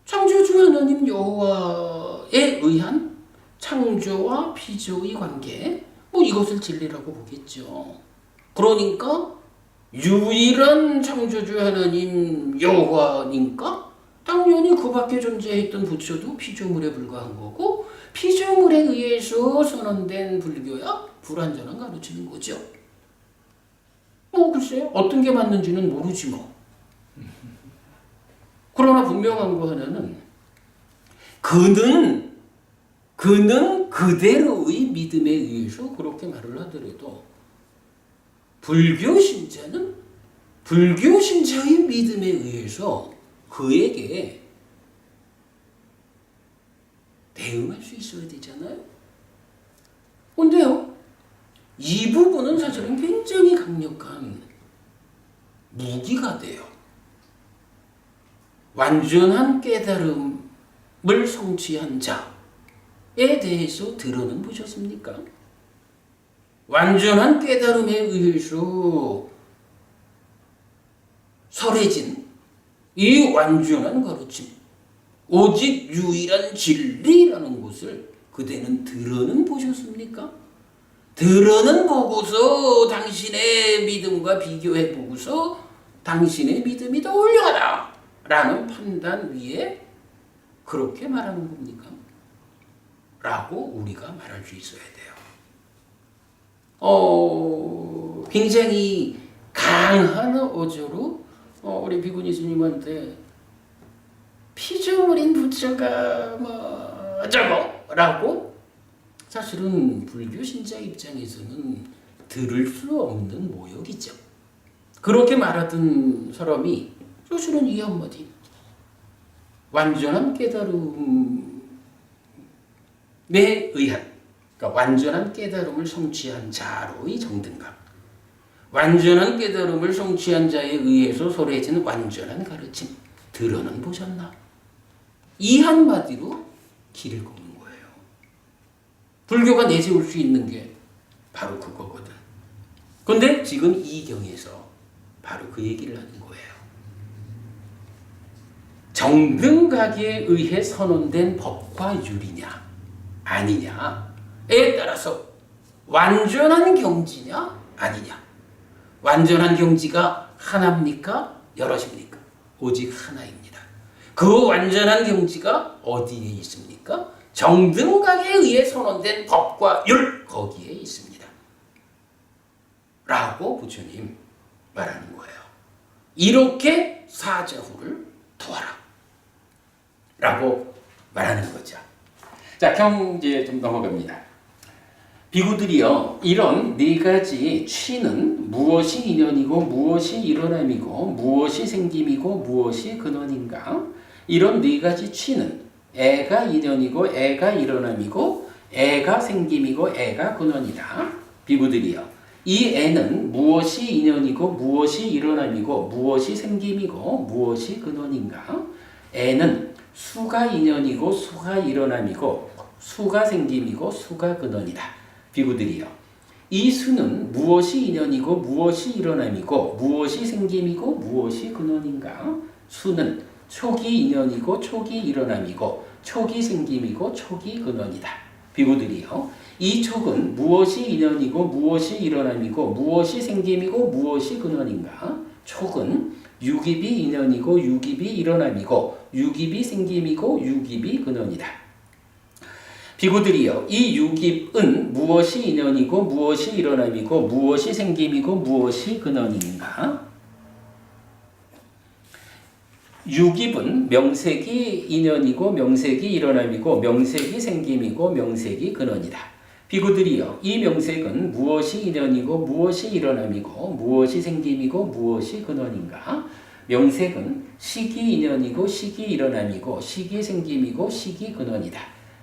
창조주 창조주 하나님 여호와에 의한 창조와 피조의 관계, 뭐 이것을 진리라고 보겠죠. 그러니까 유일한 창조주 하나님 여호와니까 당연히 그 밖에 존재했던 부처도 피조물에 불과한 거고, 피조물에 의해서 선언된 불교야 불완전한 가르치는 거죠. 뭐 글쎄 어떤 게 맞는지는 모르지 뭐. 그러나 분명한 거 하나는 그는 그대로의 믿음에 의해서 그렇게 말을 하더라도 불교 신자는 불교 신자의 믿음에 의해서 그에게 대응할 수 있어야 되잖아요. 근데요, 이 부분은 사실은 굉장히 강력한 무기가 돼요. 완전한 깨달음을 성취한 자에 대해서 들어는 보셨습니까? 완전한 깨달음에 의해서 설해진 이 완전한 가르침, 오직 유일한 진리라는 것을 그대는 들어는 보셨습니까? 들어는 보고서 당신의 믿음과 비교해 보고서 당신의 믿음이 더 훌륭하다 라는 판단 위에 그렇게 말하는 겁니까? 라고 우리가 말할 수 있어야 돼요. 굉장히 강한 어조로 우리 비구니 스님한테 피조물인 부처가 뭐 어쩌고 라고 사실은 불교 신자 입장에서는 들을 수 없는 모욕이죠. 그렇게 말하던 사람이 사실은 이 한마디, 완전한 깨달음에 의한, 그러니까 완전한 깨달음을 성취한 자로의 정등감, 완전한 깨달음을 성취한 자에 의해서 설해진 완전한 가르침, 들어는 보셨나? 이 한마디로 길을 걷는 거예요. 불교가 내세울 수 있는 게 바로 그거거든. 근데 지금 이 경에서 바로 그 얘기를 하는 거예요. 정등각에 의해 선언된 법과 율이냐 아니냐에 따라서 완전한 경지냐 아니냐. 완전한 경지가 하나입니까? 여럿입니까? 오직 하나입니다. 그 완전한 경지가 어디에 있습니까? 정등각에 의해 선언된 법과 율, 거기에 있습니다. 라고 부처님 말하는 거예요. 이렇게 사자후를 도와라 라고 말하는 거죠. 자, 경제 좀 넘어갑니다. 비구들이요, 이런 네 가지 취는 무엇이 인연이고 무엇이 일어남이고 무엇이 생김이고 무엇이 근원인가? 이런 네 가지 취는 애가 인연이고 애가 일어남이고 애가 생김이고 애가 근원이다. 비구들이요, 이 애는 무엇이 인연이고 무엇이 일어남이고 무엇이 생김이고 무엇이 근원인가? 애는 수가 인연이고 수가 일어남이고 수가 생김이고 수가 근원이다. 비구들이요, 이 수는 무엇이 인연이고 무엇이 일어남이고 무엇이 생김이고 무엇이 근원인가? 수는 촉이 인연이고 촉이 일어남이고 촉이 생김이고 촉이 근원이다. 비구들이요, 이 촉은 무엇이 인연이고 무엇이 일어남이고 무엇이 생김이고 무엇이 근원인가? 촉은 유깁이 인연이고 유깁이 일어남이고 유깁이 생김이고 유깁이 근원이다. 비구들이여, 이 유깁은 무엇이 인연이고 무엇이 일어남이고 무엇이 생김이고 무엇이 근원인가? 유깁은 명색이 인연이고 명색이 일어남이고 명색이 생김이고 명색이 근원이다. 비구들이여, 이 명색은 무엇이 인연이고 무엇이 일어남이고 무엇이 생김이고 무엇이 근원인가? 명색은 식이 인연이고 식이 일어남이고 식이 생김이고 식이 근원이다.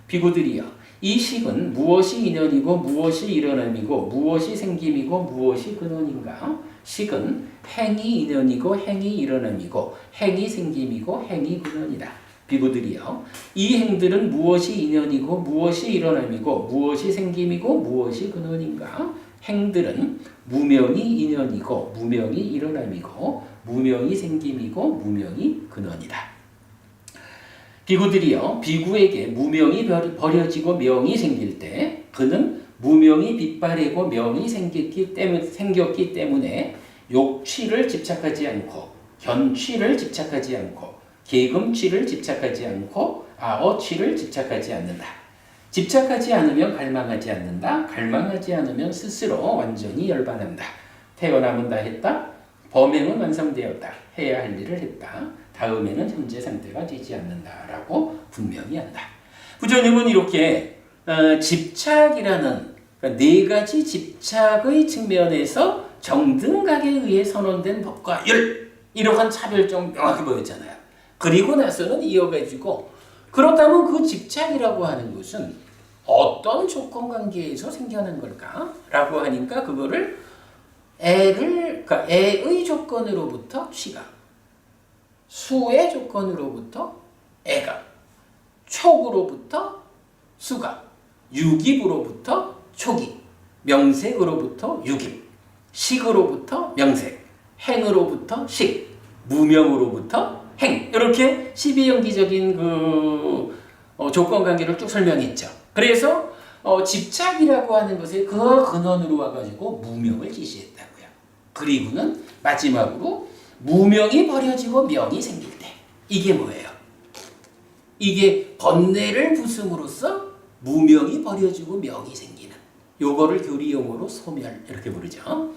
비구들이여, 이 식은 무엇이 인연이고 무엇이 일어남이고 무엇이 생김이고 무엇이 근원인가? 식은 행이 인연이고 행이 일어남이고 행이 생김이고 행이 근원이다. 비구들이여, 이 행들은 무엇이 인연이고 무엇이 일어남이고 무엇이 생김이고 무엇이 근원인가? 행들은 무명이 인연이고 무명이 일어남이고 무명이 생김이고 무명이 근원이다. 비구들이요, 비구에게 무명이 버려지고 명이 생길 때 그는 무명이 빛바래고 명이 생겼기 때문에 욕취를 집착하지 않고 견취를 집착하지 않고 계금취를 집착하지 않고 아어취를 집착하지 않는다. 집착하지 않으면 갈망하지 않는다. 갈망하지 않으면 스스로 완전히 열반한다. 태어남은 다 했다. 범행은 완성되었다. 해야 할 일을 했다. 다음에는 현재 상태가 되지 않는다라고 분명히 한다. 부처님은 이렇게 집착이라는 그러니까 네 가지 집착의 측면에서 정등각에 의해 선언된 법과 열 이러한 차별점 명확히 보였잖아요. 그리고 나서는 이어가지고 그렇다면 그 집착이라고 하는 것은 어떤 조건관계에서 생겨난 걸까? 라고 하니까 그거를 그러니까 애의 조건으로부터 취가, 수의 조건으로부터 애가, 촉으로부터 수가, 유깁으로부터 촉이, 명색으로부터 유깁, 식으로부터 명색, 행으로부터 식, 무명으로부터 행 이렇게 12연기적인 그 조건관계를 쭉 설명했죠. 그래서 집착이라고 하는 것에 그 근원으로 와가지고 무명을 지시했다고요. 그리고는 마지막으로 무명이 버려지고 명이 생길 때 이게 뭐예요? 이게 번뇌를 부승으로써 무명이 버려지고 명이 생기는 요거를 교리용어로 소멸 이렇게 부르죠.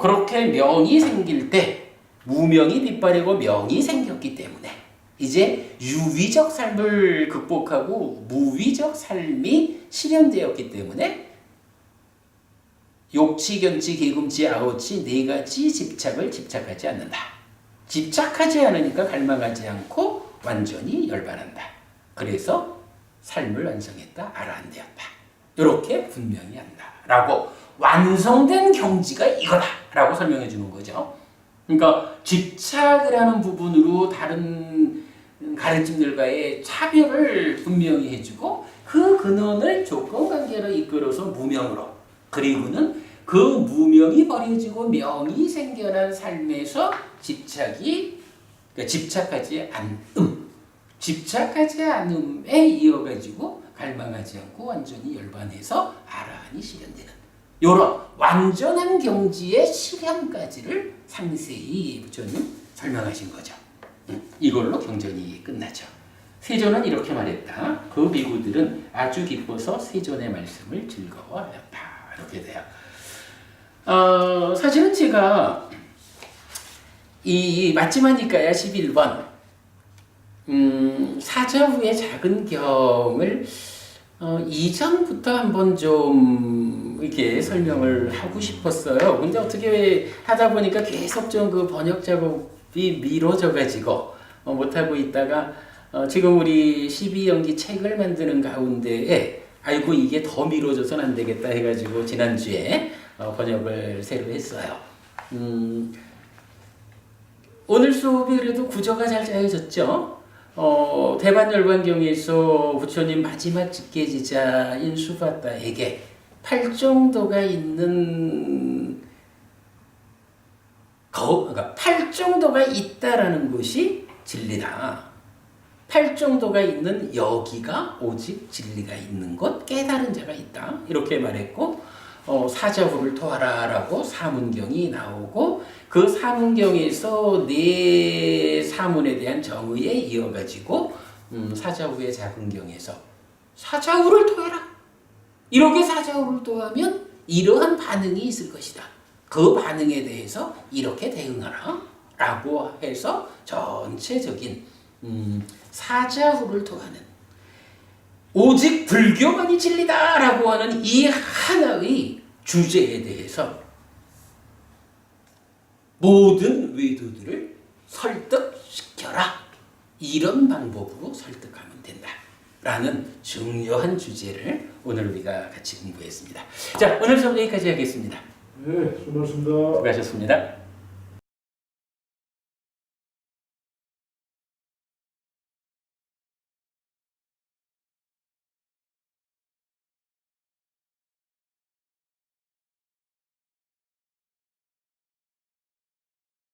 그렇게 명이 생길 때 무명이 빛바래고 명이 생겼기 때문에 이제 유위적 삶을 극복하고 무위적 삶이 실현되었기 때문에 욕치, 견치, 계금치, 아오치 네 가지 집착을 집착하지 않는다. 집착하지 않으니까 갈망하지 않고 완전히 열반한다. 그래서 삶을 완성했다, 아라한되었다. 이렇게 분명히 한다. 라고 완성된 경지가 이거다. 라고 설명해 주는 거죠. 그러니까 집착이라는 부분으로 다른 가르침들과의 차별을 분명히 해주고 그 근원을 조건관계로 이끌어서 무명으로 그리고는 그 무명이 버려지고 명이 생겨난 삶에서 그러니까 집착하지 않음에 이어가지고 갈망하지 않고 완전히 열반해서 아라한이 실현되는 이런 완전한 경지의 실현까지를 상세히 부처님 설명하신 거죠. 이걸로 경전이 끝나죠. 세존은 이렇게 말했다. 그 비구들은 아주 기뻐서 세존의 말씀을 즐거워하였다. 이렇게 돼요. 사실은 제가 이 맞지마니까야 11번 사자후의 작은 경을 이전부터 한번 좀 이렇게 설명을 하고 싶었어요. 근데 어떻게 하다 보니까 계속 좀 그 번역 작업이 미뤄져 가지고 못하고 있다가 지금 우리 12연기 책을 만드는 가운데에 아이고 이게 더 미뤄져서는 안 되겠다 해가지고 지난주에 번역을 새로 했어요. 오늘 수업이 그래도 구조가 잘 짜여졌죠. 대반열반경에서 부처님 마지막 직계지자인 수바다에게 팔정도가 있는 그러니까 팔정도가 있다라는 것이 진리다. 팔정도가 있는 여기가 오직 진리가 있는 것, 깨달은 자가 있다. 이렇게 말했고 사자후를 토하라라고 사문경이 나오고 그 사문경에서 네 사문에 대한 정의에 이어가지고 사자후의 작은경에서 사자후를 토해라. 이렇게 사자후를 토하면 이러한 반응이 있을 것이다. 그 반응에 대해서 이렇게 대응하라 라고 해서 전체적인 사자후를 토하는 오직 불교만이 진리다라고 하는 이 하나의 주제에 대해서 모든 외도들을 설득시켜라. 이런 방법으로 설득하면 된다. 라는 중요한 주제를 오늘 우리가 같이 공부했습니다. 자, 오늘 수업 여기까지 하겠습니다. 네, 수고하셨습니다. 수고하셨습니다.